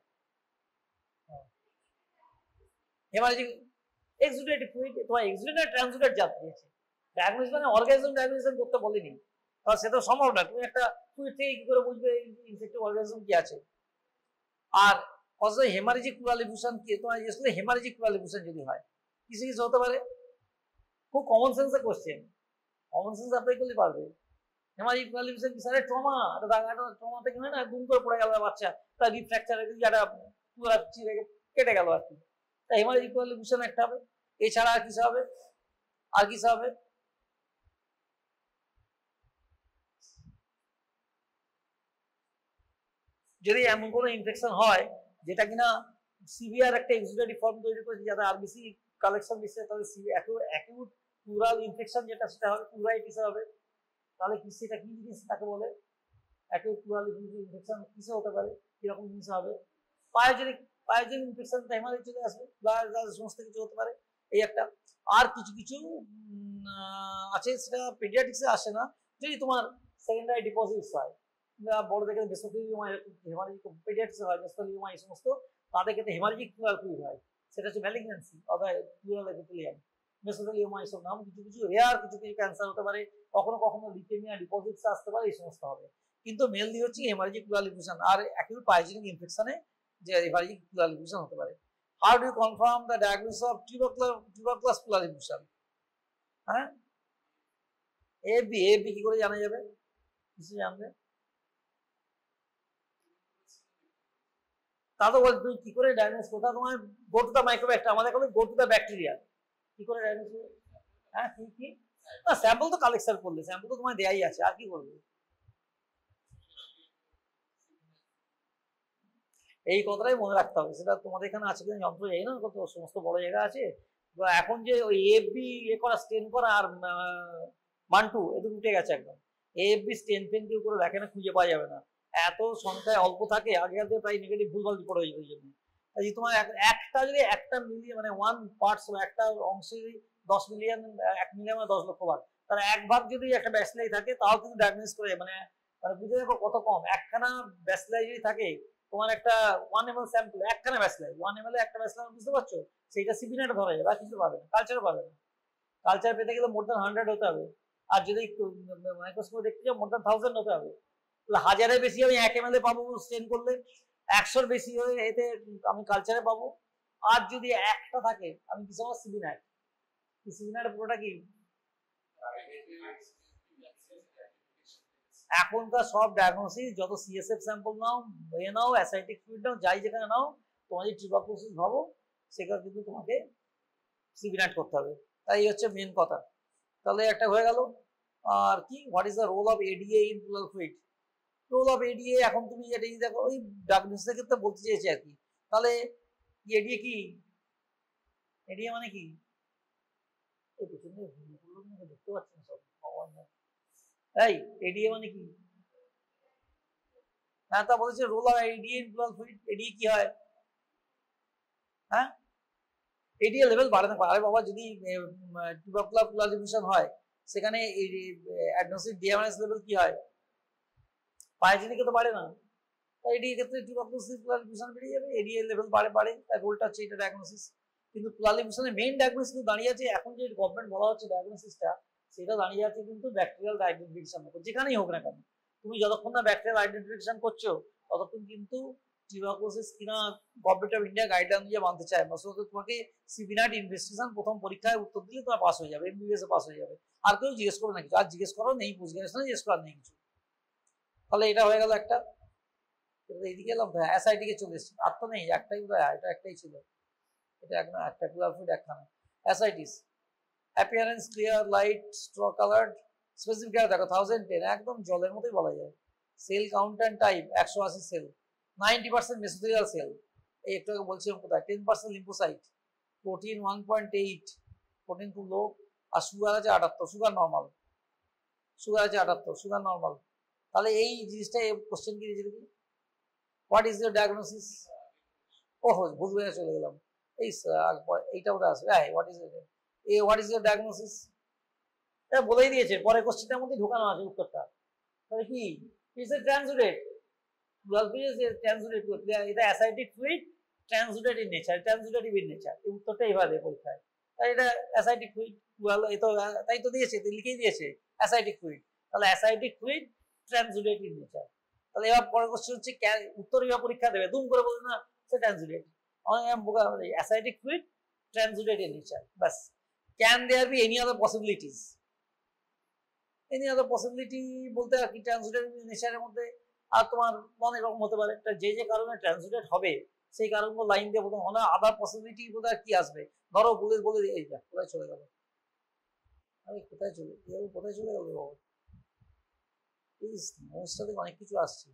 হেমারেজিক এক্সুডেটিভ ফ্লুইড, তোমার এক্সুডেট আর ট্রান্সুডেট জাত দিয়েছে। ডায়াগনোসিস মানে অর্গানিজম ডায়াগনোসিস করতে বলেনি, কারণ সেটা সম্ভব না। তুমি একটা ফ্লুইড থেকে কি করে বুঝবে ইনফেক্টিভ অর্গানিজম কি আছে? আর হেমারেজিক প্লুরাল এফিউশন কি, তোমার আসলে হেমারেজিক প্লুরাল এফিউশন যদি হয়, কিছু কিছু হতে পারে। খুব কমন সেন্সের কোশ্চেন, কমন সেন্স অ্যাপ্লাই করলে পারবে। হেমারেজিক প্লুরাল এফিউশন কি স্যার ট্রমা, ট্রমা থেকে হয় না, দুম করে পড়ে গেল বাচ্চা, তার রিপ ফ্র্যাকচার একটা পুরা চিরে কেটে গেল আর কি। তাই হেমারেজিক প্লুরাল এফিউশন একটা হবে। এছাড়া আর কিছু হবে? আর কিছু হবে? যদি এমন কোনো ইনফেকশন হয় যেটা কিনা সিভিয়ার একটা এক্সুডেটিভ ফর্ম তৈরি করেছে, যাতে আরবিসি কালেকশন দিচ্ছে, তাদের অ্যাকিউট প্লুরাল ইনফেকশন যেটা, সেটা হবে প্লুরাইটিস হবে। তাহলে কি সেটা কি জিনিস তাকে বলে? অ্যাকিউট প্লুরাল ইনফেকশন কিসে হতে পারে, কিরকম জিনিস হবে? পায়োজেনিক, পায়োজেনিক ইনফেকশন হেমারেজ চলে আসবে, সমস্ত কিছু হতে পারে। এই একটা। আর কিছু কিছু আছে, সেটা পেডিয়াট্রিক্সে আসে না। যদি তোমার সেকেন্ডারি ডিপোজিটস হয়, বড় দেখে মেসোথেলিওমা, হেমারেজিক পেডিয়াট্রিক্সে হয় মেসোথেলিওমা, এই সমস্ত, তাদের ক্ষেত্রে হেমারেজিক প্লুরাল ফ্লুইড হয়, সেটা হচ্ছে ম্যালিগন্যান্সি অথবা প্লুরাল এপিথেলিয়াম, মেসোথেলিওমা, এইসব নাম। কিছু কিছু রেয়ার কিছু কিছু ক্যান্সার হতে পারে, কখনো কখনো লিউকেমিয়া ডিপোজিটস আসতে পারে, এই সমস্ত হবে। কিন্তু মেনলি হচ্ছে হেমারেজিক প্লুরাল এফিউশন আর অ্যাকিউট পায়োজেনিক ইনফেকশনে যে হেমারেজিক প্লুরাল এফিউশন হতে পারে। How do you confirm the diagnosis of tuberculous pleural effusion? হ্যাঁ এ বি কি করে জানা যাবে? কিছু জানবে? তা তো বল, তুই কি করে ডায়াগনোস করতে? তোমার গো টু দ্য মাইক্রোব্যাক্টেরিয়া, আমাদের এখন গো টু দ্য ব্যাকটেরিয়া, কি করে ডায়াগনোস? হ্যাঁ কি কি? না স্যাম্পল তো কালেকশন করলে, স্যাম্পল তো তোমার দেয়াই আছে, আর কি করবে? এই কথাটাই মনে রাখতে হবে। সেটা তোমাদের এখানে আছে কিনা যন্ত্র জানি না, কত সমস্ত বড় জায়গা আছে। এখন যে ওই এফবি করা, স্টেন করা, আর মান্টু এদের উঠে গেছে একদম। এফবি স্টেন ফেন কেউ করে দেখে না, খুঁজে পাওয়া যাবে না, এত সংখ্যায় অল্প থাকে। আগে আগে প্রায় নেগেটিভ ভুলভাল রিপোর্ট হয়ে যাবে জন্য। তোমার একটা যদি একটা মিলিয়ন, মানে 1 পার্টস, একটা অংশে 10 মিলিয়ন, 1 মিলিয়ন 10 লক্ষ বার, তার এক ভাগ যদি একটা ব্যাসলাই থাকে, তাও কিন্তু ডায়াগনোস করে, মানে বুঝে দেখো কত কম। একখানা ব্যাসলাই যদি থাকে, তোমার একটা 1 ml স্যাম্পল, একখানা ব্যাসলাই, 1 ml একটা ব্যাসলাই, বুঝতে পারছো? সেইটা সিবিনেট ধরা যাবে, আর কিছু পাবে না, কালচারও পাবে না। কালচার পেতে গেলে মোর দ্যান 100 হতে হবে, আর যদি মাইক্রোস্কোপ দেখতে যাও মোর দ্যান 1000 হতে হবে। হাজারের বেশি আমি 1 ml পাবো স্টেন করলে, 100-র বেশি হয়ে এতে আমি কালচারে পাবো। আর যদি একটা থাকে, আমি কিছু আমার সিবিনেট, সিবিনেট পুরোটা কি এখনকার সব ডায়াগনোসিস, যত সিএসএফ স্যাম্পল নাও, নাও অ্যাসাইটিক ফ্লুইড নাও, যাই যেখানে নাও, তোমার যদি টিউবারকুলোসিস ভাবো, সেটা কিন্তু তোমাকে সিবিনেট করতে হবে। তাই হচ্ছে মেন কথা। তাহলে একটা হয়ে গেল। আর কি what is the role of ADA in pleural fluid? Role of ADA এখন তুমি এটা দেখো ওই ডায়াগনোসিসের ক্ষেত্রে বলতে চেয়েছি আর কি। তাহলে এডিএ কি? এডিএ মানে কি? এই পেছনে দেখতে পাচ্ছি না সব এই এডিএ মানে কি? হ্যাঁ তা বলছে role of ADA in pleural fluid. ADA কি হয়? হ্যাঁ এডিএ লেভেল বাড়ে না। আরে বাবা যদি টিউবারকুলার প্লুরাল ডিফিউশন হয় সেখানে অ্যাডনোসিক ডিএমএস লেভেল কি হয়? পায়োজেনিকে তো বাড়ে না। তাই এডিএ ক্ষেত্রে টিউবারকুলোসিস প্লুরাল ডিফিউশন বেড়ে যাবে, এডিএ লেভেল বাড়ে তার রোলটা হচ্ছে এটা ডায়াগনোসিস। কিন্তু প্লুরাল ডিফিউশনের মেইন ডায়াগনোসিস কিন্তু দাঁড়িয়ে আছে এখন যে গভর্নমেন্ট বলা হচ্ছে ডায়াগনোসিসটা, সেটা দাঁড়িয়ে আছে কিন্তু ব্যাকটেরিয়াল আইডেন্টিফিকেশনের উপর। যেখানেই হোক না কেন তুমি যতক্ষণ না ব্যাকটেরিয়াল আইডেন্টিফিকেশন করছো ততক্ষণ কিন্তু টিউবারকুলোসিস কিনা গভর্নমেন্ট অফ ইন্ডিয়া গাইডলাইন অনুযায়ী মানতে চায়। মসলত তোমাকে সিভিনাইট ইনভেস্টিগেশন প্রথম পরীক্ষায় উত্তর দিলে তোমার পাস হয়ে যাবে, এমবিবিএস এ পাস হয়ে যাবে। আর কেউ জিজ্ঞেস করবে না কিছু, আর জিজ্ঞেস করো নেই, পোস্টগ্রাজুয়েশনে জিজ্ঞেস করার নেই কিছু। তাহলে এটা হয়ে গেল একটা। এইদিকে এলাম তো এসআইটি কে চলে এসেছি, আর তো নেই একটাই বোধ হয়, এটা একটাই ছিল, এটা একটা প্লুরাল ফ্লুইড একখানা। এসআইটিস appearance clear light straw coloured, specific দেখো 1010 একদম জলের মতোই বলা যায়। Cell count and type 180 cell, 90% mesothelial cell, এই একটু আগে বলছিলাম কোথায়, 10% লিম্ফোসাইট, প্রোটিন 1.8, প্রোটিন খুব লো, আর সুগার আছে 78, সুগার নর্মাল, সুগার আছে 78, সুগার নর্মাল। তাহলে এই জিনিসটা কোশ্চেন কি দিয়েছে দেখি, হোয়াট ইজ ইউর ডায়াগনোসিস? ওহো বুঝবে না, চলে গেলাম। এই এইটা বোধহয় আসবে, হ্যাঁ what is what is your diagnosis, এটা বলেই দিয়েছে, পরে কোশ্চেনটার মধ্যে ঢোকানো আছে উত্তরটা। তাহলে কি ইজ এ ট্রান্সুডেট, এটা ascitic fluid transudate in nature, transudative in nature, এই উত্তরটা এইভাবে পরীক্ষায়। তাই এটা অ্যাসাইটিক ফ্লুইড, এই তো তাই তো দিয়েছে, লিখেই দিয়েছে অ্যাসাইটিক ফ্লুইড। তাহলে অ্যাসাইটিক ফ্লুইড ট্রান্সুডেট ইন নেচার। তাহলে এবার পরের কোশ্চেন হচ্ছে উত্তর এবার পরীক্ষা দেবে, দুম করে বলবে না সে transudate, ascitic fluid transudate in nature, বাস। Can there be any other possibilities? Any other possibility বলতে আর কি, ট্রান্সুডেট ইন নেচারের মধ্যে আর তোমার অনেক রকম হতে পারে, যে কারণে ট্রান্সুডেট হবে সেই কারণগুলো লাইন দিয়ে প্রথম হলে আদার পসিবিলিটি বোধ কি আসবে। ধরো বলে এই যা কোথায় চলে গেল, আমি কোথায় চলে গেল, প্লিজ নোটসটাতে অনেক কিছু আসছে।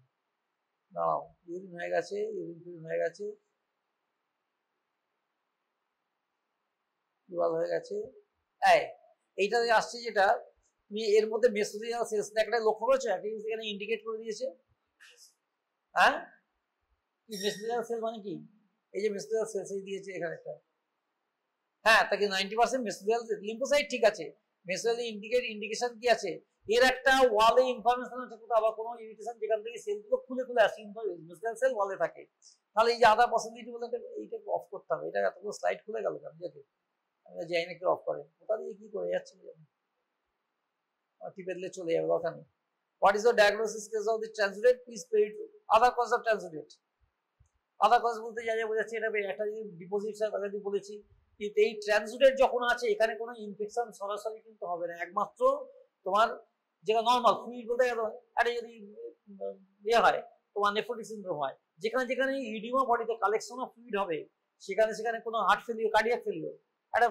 দাঁড়াও, ইউরিন হয়ে গেছে, ইউরিন হয়ে গেছে, হয়ে গেছে, এইটা আসছে যেটা তুমি এর মধ্যে মেসোথেলিয়াল সেলস একটা লক্ষ্য করেছো, একটা জিনিস এখানে ইন্ডিকেট করে দিয়েছে। হ্যাঁ মেসোথেলিয়াল সেল মানে কি? এই যে মেসোথেলিয়াল সেলস দিয়েছে এখানে একটা, হ্যাঁ তাকে 90% মেসোথেলিয়াল লিম্ফোসাইট, ঠিক আছে। মেসোথেলিয়াল ইন্ডিকেশন কি আছে, এর একটা ওয়ালে ইনফরমেশন আছে কোথাও, আবার কোনো ইরিটেশন যেখান থেকে সেলগুলো খুলে আসে, মেসোথেলিয়াল সেল ওয়ালে থাকে। তাহলে এই যে আদার পসিবিলিটি বলতে এইটাকে অফ করতে হবে। এটা এতগুলো স্লাইড খুলে গেল কেন, দেখে আমি যাই না, কেউ অফ করে কোথা দিয়ে কি করে যাচ্ছে, টিপে দিলে চলে যাবে, দরকার নেই। What is the diagnosis case of the transudate? Please pay to other cause of transudate. Other cause বলতে যা বোঝাচ্ছে, এটা একটা যদি ডিপোজিট তাহলে বলেছি এই ট্রান্সুডেট যখন আছে এখানে কোনো ইনফেকশন সরাসরি কিন্তু হবে না, একমাত্র তোমার যেটা নর্মাল ফ্লুইড বলতে গেলে একটা যদি ইয়ে হয় তোমার নেফ্রোটিক সিনড্রোম হয়, যেখানে ইডিমা বডিতে কালেকশন অফ ফ্লুইড হবে সেখানে কোনো হার্ট ফেলিওর, কার্ডিয়াক ফেলিওর, একটা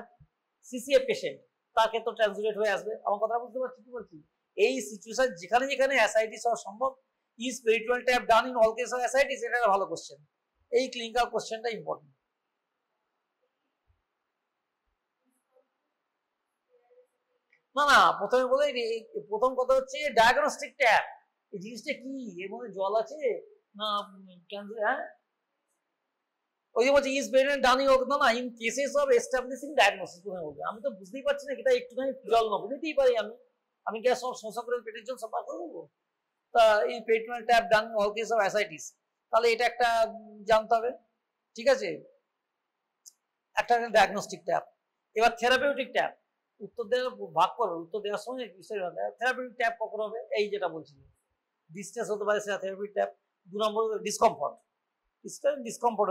সিসিএফ পেশেন্ট, তাকে তো ট্রান্সুডেট হয়ে আসবে। আমার কথা বুঝতে পারছি কি বলছি? এই সিচুয়েশন যেখানে অ্যাসাইটিস হওয়া সম্ভব, is peritoneal tap done in all case of ascites, এটা একটা ভালো কোশ্চেন। এই ক্লিনিক্যাল কোশ্চেনটা ইম্পর্টেন্ট। না প্রথমে বলে, প্রথম কথা হচ্ছে ডায়াগনস্টিক ট্যাপ, এই জিনিসটা কি, এর মধ্যে জল আছে না ক্যান্সার, হ্যাঁ ওই যে বলছি is peritoneal done in cases of establishing diagnosis, প্রথমে বলবে। আমি তো বুঝতেই পারছি না, এটা একটুখানি জল না বুঝতেই পারি আমি কি সব শোষা করে পেটের জন্য সব বার করে দেবো? তা এই peritoneal tap done in all case of ascites, তাহলে এটা একটা জানতে হবে, ঠিক আছে। একটা ডায়াগনস্টিক ট্যাপ। এবার থেরাপিউটিক ট্যাপ, উত্তর দেওয়ার ভাগ করো, উত্তর দেওয়ার সময় থেরাপিউটিক ট্যাপ কখন হবে, এই যেটা বলছিল ডিস্টেন্স হতে পারে সেটা থেরাপিউটিক ট্যাপ। 2 নম্বর ডিসকমফর্ট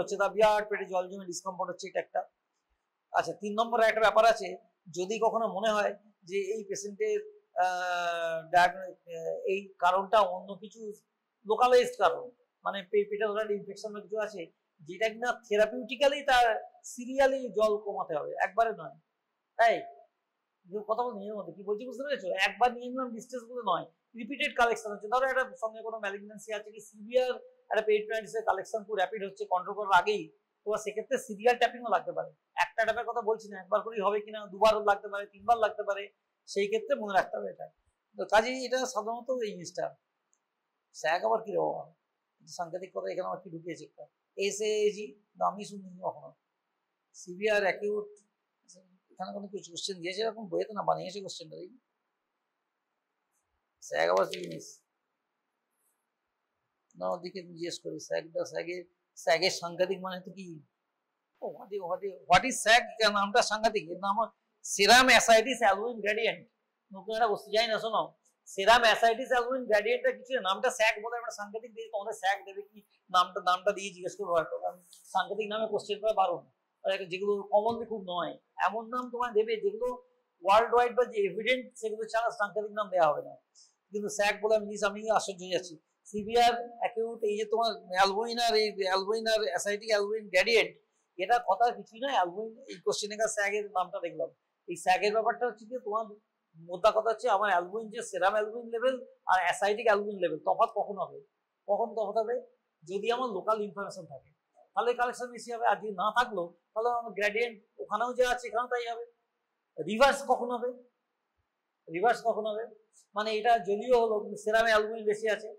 হচ্ছে, তা বিরাট পেটে জল জমে ডিসকমফর্ট হচ্ছে, এটা একটা। আচ্ছা 3 নম্বরে একটা ব্যাপার আছে, যদি কখনো মনে হয় যে এই পেশেন্টের এই কারণটা অন্য কিছু লোকালাইজড কারণ, মানে পেটের ইনফেকশন কিছু আছে, যেটা কিনা থেরাপিউটিক্যালি তার সিরিয়ালি জল কমাতে হবে, একবারে নয়, তাই কথা বল নিজের মধ্যে কি বলছি বুঝতে পেরেছো? একবার নিয়ে নিলাম ডিস্টেন্স বলে নয়, রিপিটেড কালেকশন হচ্ছে। ধরো একটা সঙ্গে কোনো ম্যালিগন্যান্সি আছে কি সিভিয়ার একটা পেরিটোনাইটিসের কালেকশন খুব র্যাপিড হচ্ছে, কন্ট্রোল করার আগেই তোমার সেক্ষেত্রে সিরিয়াল ট্যাপিংও লাগতে পারে। একটা ট্যাপের কথা বলছি না, একবার করেই হবে কিনা, দুবারও লাগতে পারে, তিনবার লাগতে পারে, সেই ক্ষেত্রে মনে রাখতে হবে এটা। তো কাজেই এটা সাধারণত এই জিনিসটা। স্যাগ আবার কি রকম সাংঘাতিক কথা, এখানে আমার কি ঢুকিয়েছে একটা এসএজি, আমি শুনিনি কখনো। সিভিয়ার অ্যাকিউট, এখানে কোনো কিছু কোশ্চেন দিয়েছে এরকম, বইতে না বানিয়েছে কোশ্চেনটা, দেখি স্যাগ আবার কি জিনিস না, ওদিকে জিজ্ঞেস করি স্যাগটা, স্যাগের সাংঘাতিক মানে তো কি? ও হোয়াট ইজ স্যাগ, নামটা সাংঘাতিক। এর নাম সেরাম অ্যাসাইটিস অ্যালবুমিন গ্রেডিয়েন্ট, নতুন একটা বস্তু জানি না, শোনো সেরাম অ্যাসাইটিস অ্যালবুমিন গ্রেডিয়েন্টটা কিছু নামটা স্যাগ বলে আমরা সাংঘাতিক দিয়ে তোমাদের স্যাগ দেবে কি, নামটা দিয়ে জিজ্ঞেস করবো হয়তো, কারণ সাংঘাতিক নামে কোশ্চেন করা বারণ, যেগুলো কমনলি খুব নয় এমন নাম তোমার দেবে যেগুলো ওয়ার্ল্ড ওয়াইড বা যে এভিডেন্ট সেগুলো ছাড়া সাংঘাতিক নাম দেওয়া হবে না। কিন্তু স্যাগ বলে আমি আশ্চর্য হয়ে যাচ্ছি। সিভিয়ার অ্যাকিউট, এই যে তোমার অ্যালবুমিন অ্যাসাইটিক অ্যালবুমিন গ্রেডিয়েন্ট, এটা কথা কিছুই নয়। অ্যালবুমিন এই কোশ্চেনে স্যাগের নামটা দেখলাম। এই স্যাগের ব্যাপারটা হচ্ছে কি, তোমার মোদ্দা কথা হচ্ছে আমার অ্যালবুমিন যে সেরাম অ্যালবুমিন লেভেল আর অ্যাসাইটিক অ্যালবুমিন লেভেল তফাৎ কখন হবে? যদি আমার লোকাল ইনফরমেশন থাকে তাহলে কালেকশন বেশি হবে, আর যদি না থাকলো তাহলে আমার গ্রেডিয়েন্ট ওখানেও যা আছে এখানেও তাই হবে। রিভার্স কখন হবে? মানে এটা যদিও হলো সেরামে অ্যালবুমিন বেশি আছে,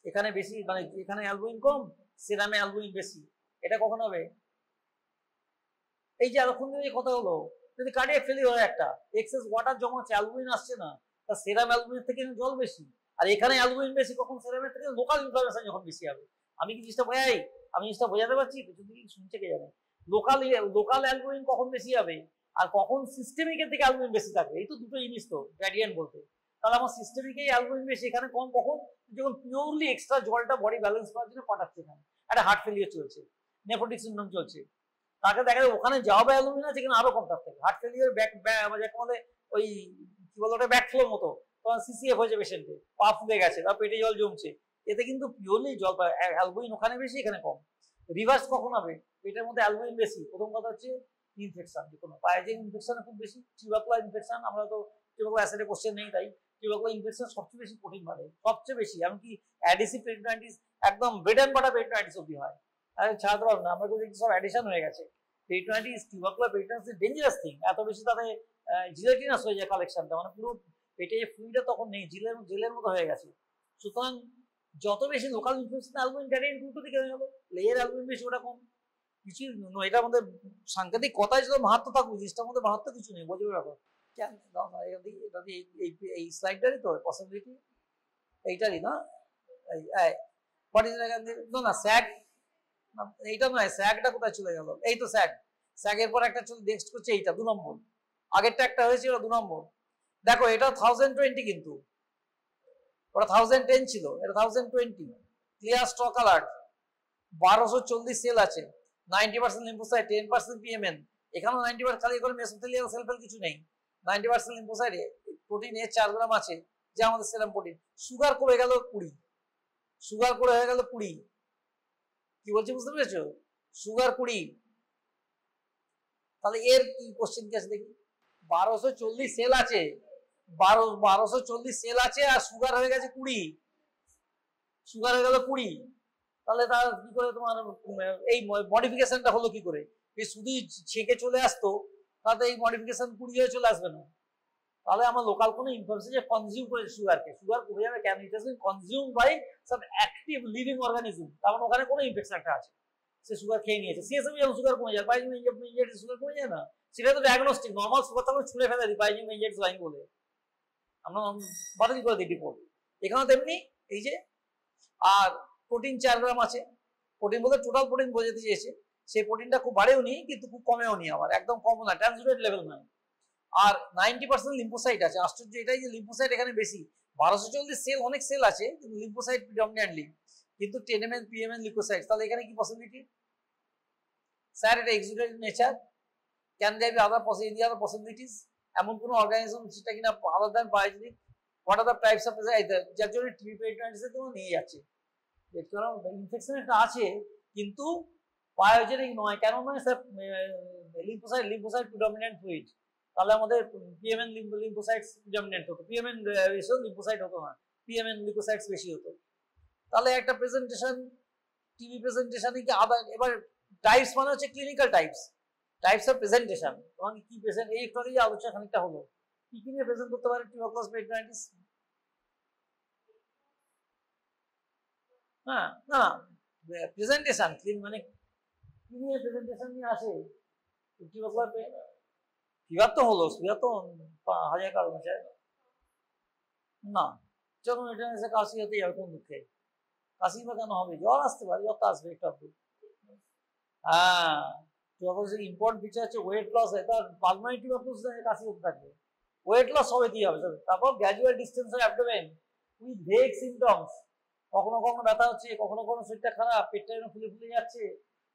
এখানে বেশি, মানে এখানে অ্যালবুমিন কম, সেরামে অ্যালবুমিন বেশি, এটা কখন হবে? এই যে এতক্ষণ ধরে কথা হলো, যদি কার্ডিয়াক ফেলিওর হয়, একটা এক্সেস ওয়াটার জমা হচ্ছে, অ্যালবুমিন আসছে না, তা সেরাম অ্যালবুমিনের থেকে জল বেশি, আর এখানে অ্যালবুমিন বেশি কখন? সেরামের থেকে লোকাল ইনফরমেশন যখন বেশি হবে। আমি কি জিনিসটা বোঝাই? আমি জিনিসটা বোঝাতে পারছি? যদি শুনছে কে জানে, লোকাল অ্যালবুমিন কখন বেশি হবে আর কখন সিস্টেমিকের থেকে অ্যালবুমিন বেশি থাকবে, এই তো দুটো জিনিস তো গ্রেডিয়েন্ট বলতে। তাহলে আমার সিস্টেমিকেই অ্যালবুমিন বেশি, এখানে কম কখন? যখন পিওরলি এক্সট্রা জলটা বডি ব্যালেন্স করার জন্য পাঠাচ্ছে, এখানে একটা হার্ট ফেলিয়ার চলছে, নেফ্রোটিক সিনড্রোম চলছে, তাকে দেখা যায় ওখানে যাওয়া অ্যালবুমিন আছে কিন্তু আরো কম থাকতে থাকে। হার্ট ফেলিয়ার মানে ওই কি বলো ওটা, ব্যাক ফ্লো মতো, তখন সিসিএফ হয়েছে পেশেন্টে, পা ফুলে গেছে, তার পেটে জল জমছে, এতে কিন্তু পিওরলি জল অ্যালবুমিন ওখানে বেশি এখানে কম। রিভার্স কখন হবে? পেটের মধ্যে অ্যালবুমিন বেশি, প্রথম কথা হচ্ছে ইনফেকশন, যে কোনো পায়ে যে ইনফেকশন খুব বেশি, টিউবারকুলার ইনফেকশন, আমরা তো টিউবারকুলার অ্যাসিডে কোশ্চেন নেই, তাই টিউবারকুলার ইনফেকশন সবচেয়ে বেশি কঠিন ভাবে, সবচেয়ে বেশি, এমনকি অ্যাডিসিভ পেরিটোনাইটিস, একদম ব্রেড অ্যান্ড বাটার পেরিটোনাইটিস অব্দি হয়। আর ছাড়াতে পারবো না, আমরা তো সব অ্যাডিশন হয়ে গেছে। Peritonitis, tubercular peritonitis dangerous thing, এত বেশি তাদের জিলেটিনাস হয়ে যায় কালেকশনটা, মানে পুরো পেটে যে ফ্লুইডটা তখন নেই, জেলের মতো হয়ে গেছে। সুতরাং যত বেশি লোকাল ইনফেকশন অ্যালবুমিন গ্রেডিয়েন্ট উল্টো দিকে হয়ে গেল, লেয়ার অ্যালবুমিন বেশি, ওটা কম, কিছু এটার মধ্যে সাংঘাতিক কথাই যদি মাহাত্ম থাকবে, জিনিসটার মধ্যে মাহাত্ম কিছু নেই, বোঝবে ব্যাপার। কেন এই স্লাইডটারই তো পসিবিলিটি, এইটারই না, না স্যাগ, এইটা নয়, স্যাগটা কোথায় চলে গেল? এই তো স্যাগের পর একটা চলে নেক্সট করছে এইটা 2 নম্বর, আগেরটা একটা হয়েছিল 2 নম্বর। দেখো এটা 1020, কিন্তু ওটা 1010 ছিল, এটা 1020। ক্লিয়ার স্টক অ্যালার্ট, 1240 সেল আছে, 90% লিম্ফোসাইট, 10% পিএমএন, এখানেও 90% খালি করে মেসোথেলিয়াল সেল কিছু নেই, 90% লিম্ফোসাইট, প্রোটিন এর 4 গ্রাম আছে, যে আমাদের সেরাম প্রোটিন। সুগার করে গেল 20, সুগার করে হয়ে গেল 20, কি বলছি বুঝতে পেরেছো? সুগার 20, তাহলে এর কি কোশ্চেন কি আছে দেখি। 1240 সেল আছে, 1240 সেল আছে, আর সুগার হয়ে গেছে 20, সুগার হয়ে গেল 20, তাহলে তার কি করে তোমার এই মডিফিকেশনটা হলো কি করে? এই শুধু ছেঁকে চলে আসতো, তাহলে এই মডিফিকেশন 20 হয়ে চলে আসবে না। তাহলে আমার লোকাল কোনো ইনফরমেশন যে কনজিউম করে সুগারকে, সুগার কমে যাবে কেন? It has been consume by some active living organism, তার মানে ওখানে কোনো ইনফেকশন একটা আছে, সে সুগার খেয়ে নিয়েছে। সিএসএম যখন সুগার কমে যায়, বাইজিং ইনজেক্ট সুগার কমে যায় না, সেটা তো ডায়াগনস্টিক। নর্মাল সুগার তাহলে ছুঁড়ে ফেলে দিই বাইজিং ইনজেক্ট লাইন বলে, আমরা বাতিল করে দিই রিপোর্ট। এখানেও তেমনি, এই যে আর প্রোটিন 4 গ্রাম আছে, প্রোটিন বলতে টোটাল প্রোটিন বোঝাতে চেয়েছে, সেই প্রোটিনটা খুব বাড়েও নি কিন্তু খুব কমেও নি, আবার একদম কম না, ট্রান্সফারেট লেভেল নয়। আর 90% লিম্ফোসাইট আছে, আশ্চর্য এটাই যে লিম্ফোসাইট এখানে বেশি, 1240 সেল, অনেক সেল আছে কিন্তু লিম্ফোসাইট প্রিডমিনেন্টলি, কিন্তু 10 ml PMN লিউকোসাইট। তাহলে এখানে কি পসিবিলিটি? স্যার এটা exudative nature, can there be other possibilities? এমন কোনো অর্গানিজম যেটা কিনা other than biogenic? What are the types of, যার জন্য টিবি পেরিটোনাইটিসে তো নিয়ে যাচ্ছে, কারণ ইনফেকশন একটা আছে কিন্তু বায়োজেনিক নয়। কেন নয় স্যার? লিম্ফোসাইট প্রিডমিনেন্ট ফ্লুইড, তাহলে আমাদের পিএমএন লিম্ফোসাইটস প্রিডমিনেন্ট হতো, পিএমএন লিম্ফোসাইট হতো না, পিএমএন লিম্ফোসাইটস বেশি হতো। তাহলে একটা প্রেজেন্টেশন, টিভি প্রেজেন্টেশনে কি আবার এবার টাইপস মানে হচ্ছে ক্লিনিক্যাল টাইপস অফ প্রেজেন্টেশন। তোমাকে কি প্রেজেন্ট, এই একটু আগেই আলোচনা খানিকটা হলো, কি কি নিয়ে প্রেজেন্ট করতে পারে টিউবারকুলোস পেরিটোনাইটিস? হ্যাঁ, না প্রেজেন্টেশন ক্লিন মানে কি নিয়ে প্রেজেন্টেশন নিয়ে আসে টিউবারকুলার ফিভার তো হলো, ফিভার তো হাজার কারণ আছে না, যখন এটা এসে কাশি হতে যাবে কোন দুঃখে, কাশি বা কেন হবে, জ্বর আসতে পারে, জ্বর তো আসবে একটু আপনি। হ্যাঁ, টিউবারকুলোসিস ইম্পর্টেন্ট ফিচার হচ্ছে ওয়েট লস হয়, তার পালমোনারি টিউবারকুলোসিস কাশি হতে থাকবে, ওয়েট লস হবে কি হবে, তারপর gradual distance of abdomen with vague symptoms, কখনো কখনো ব্যথা হচ্ছে, কখনো কখনো শরীরটা খারাপ, পেটটা যেন ফুলে ফুলে যাচ্ছে,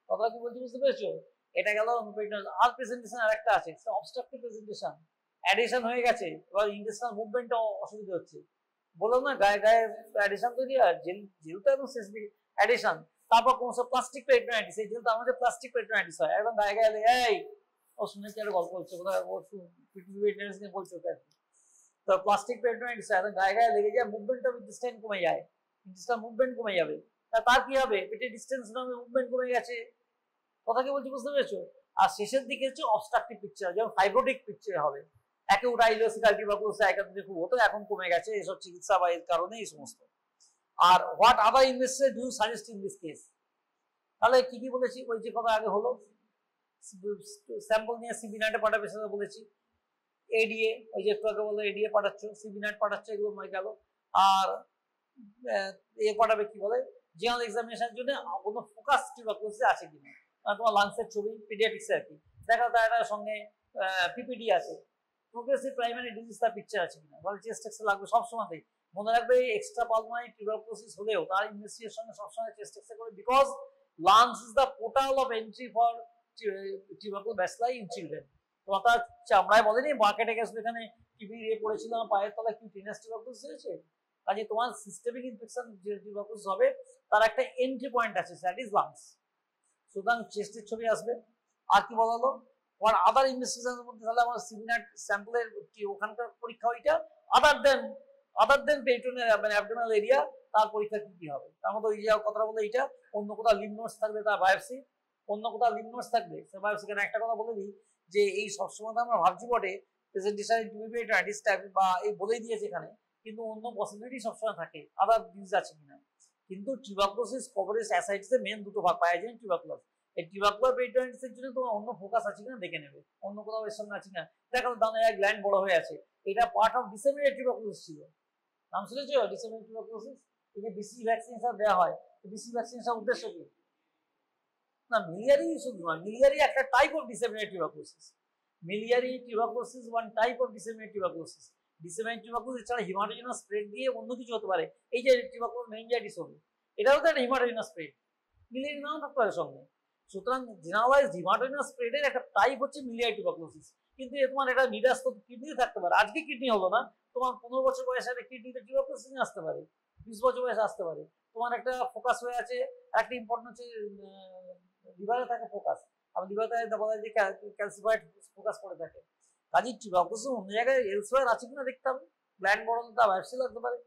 কথাটা কি বলছি বুঝতে পেরেছো? এটা গেল। আর প্রেজেন্টেশন আর একটা আছে, অবস্ট্রাকটিভ প্রেজেন্টেশন, অ্যাডিশন হয়ে গেছে, এবার ইন্টেস্টাইনাল মুভমেন্টও অসুবিধা হচ্ছে, বললাম না গায়ে গায়ে অ্যাডিশন তৈরি হয়, জেলটা একদম শেষ দিকে অ্যাডিশন, তারপর কোন সব প্লাস্টিক পেরিটোনাইটিস, এই জেলটা আমাদের প্লাস্টিক পেরিটোনাইটিস হয়, একদম গায়ে গায়ে এই ও শুনে কি একটা গল্প হচ্ছে কোথায়, ও পেরিটোনাইটিস নিয়ে বলছে ওটা, তো প্লাস্টিক পেরিটোনাইটিস হয়, একদম গায়ে গায়ে লেগে যায়, মুভমেন্ট অফ ইন্টেস্টাইন কমে যায়, ইন্টেস্টাইনাল মুভমেন্ট কমে যাবে, তার কি হবে, পেটের ডিস্টেন্স নামে মুভমেন্ট কমে গেছে, কথা কি বলছি বুঝতে পেরেছো? আর শেষের দিকে হচ্ছে অবস্ট্রাকটিভ পিকচার, যেমন ফাইব্রোটিক পিকচার হবে, একে ওটা ইলোসিকাল টিউবারকুলোসিস একাধিক খুব হতো, এখন কমে গেছে এসব চিকিৎসা বা এর কারণে এই সমস্ত। আর what other investigation do you suggest in this case? তাহলে কি কি বলেছি, ওই যে কথা আগে হলো, স্যাম্পল নিয়ে সিবিনাটে পাঠাবে সেটা বলেছি, এডিএ ওই যে একটু আগে বললো এডিএ পাঠাচ্ছ, সিবিনাট পাঠাচ্ছ, এগুলো হয়ে গেল। আর এ পাঠাবে কি বলে জেনারেল এক্সামিনেশনের জন্য কোনো ফোকাস টিউবারকুলোসিস আছে কিনা, তোমার লাংসের ছবি পিডিয়াট্রিক্সে আর কি দেখা, তার সঙ্গে পিপিডি আছে, প্রোগ্রেসিভ প্রাইমারি ডিজিজ তার পিকচার আছে কিনা, তাহলে চেস্ট এক্সরে লাগবে সবসময়তেই, মনে রাখবে এক্সট্রা পালমোনারি টিউবারকুলোসিস হলেও তার ইনভেস্টিগেশনের সঙ্গে সবসময় চেস্ট এক্সরে করবে, because lungs is the portal of entry for tubercular bacilli in children. তোমার তার চামড়ায় বলেনি মার্কেটে গেছিল এখানে টিবি ইয়ে পড়েছিলাম পায়ের তলায় কি টিনাস টিউবারকুলোসিস হয়েছে, কাজে তোমার সিস্টেমিক ইনফেকশন যে টিউবারকুলোসিস হবে তার একটা এন্ট্রি পয়েন্ট আছে, দ্যাট ইজ লাংস। সুতরাং চেস্টের ছবি আসবে। আর কি বলা হলো, আর আদার ইনভেস্টিগেশনের মধ্যে তাহলে আমার সিবিনাট স্যাম্পলের ওখানকার পরীক্ষা ওইটা, আদার দেন পেরিটোনিয়াল মানে অ্যাবডোমিনাল এরিয়া, তার পরীক্ষা কি কি হবে, তার মধ্যে ওই যে কথা বলে এইটা, অন্য কোথাও লিম্ফ নোডস থাকলে তার বায়োপসি, অন্য কোথাও লিম্ফ নোডস থাকলে সে বায়োপসি। কেন একটা কথা বলে দিই যে এই সবসময় আমরা ভাবছি বটে প্রেজেন্টেশন টিউবারকুলোসিস টাইপ বা এই বলেই দিয়েছে এখানে, কিন্তু অন্য পসিবিলিটি সবসময় থাকে আদার ডিজিজ আছে কিনা। কিন্তু টিউবারকুলোসিস কভারেজ অ্যাসাইটিসে মেন দুটো ভাগ পাওয়া যায়, টিউবারকুলোস এই টিউবারকুলার পেরিটোনাইটিসের জন্য তোমার অন্য ফোকাস আছে কিনা দেখে নেবে, অন্য কোথাও এর সঙ্গে আছে কিনা, দেখো দানায় গ্ল্যান্ড বড় হয়ে আছে, এটা পার্ট অফ ডিসেমিনেটেড টিউবারকুলোসিস ছিল, নাম শুনেছো ডিসেমিনেটেড টিউবারকুলোসিস, এই যে বিসি ভ্যাকসিন সব দেওয়া হয়, বিসি ভ্যাকসিন সব উদ্দেশ্য কি না, মিলিয়ারি শুধু নয়, মিলিয়ারি একটা type of disseminated tuberculosis, miliary tuberculosis one type of disseminated tuberculosis, disseminated tuberculosis ছাড়া হিমাটোজিনাস স্প্রেড দিয়ে অন্য কিছু হতে পারে, এই যে টিউবারকুলোস মেনিনজাইটিস হবে এটাও তো একটা হিমাটোজিনাস স্প্রেড, মিলিয়ারি নাও থাকতে পারে সঙ্গে। সুতরাং জেনারেলাইজড হিমাটোজিনাস স্প্রেডের একটা টাইপ হচ্ছে মিলিয়ারি টিউবারকুলোসিস, কিন্তু তোমার এটা নিরাস্ত কিডনি থাকতে পারে, আজকে কিডনি হলো না, তোমার 15 বছর বয়সে একটা কিডনিতে টিউবারকুলোসিস আসতে পারে, 20 বছর বয়সে আসতে পারে, তোমার একটা ফোকাস হয়ে আছে, একটা ইম্পর্টেন্ট হচ্ছে লিভারে থাকে ফোকাস, আর লিভারে বলা যায় যে ক্যালসিফাইড ফোকাস করে থাকে, কাজে টিউবারকুলোসিস অন্য জায়গায় এলসওয়্যার আছে কিনা দেখতে হবে, গ্ল্যান্ড বড় তা বায়োপসি লাগতে পারে,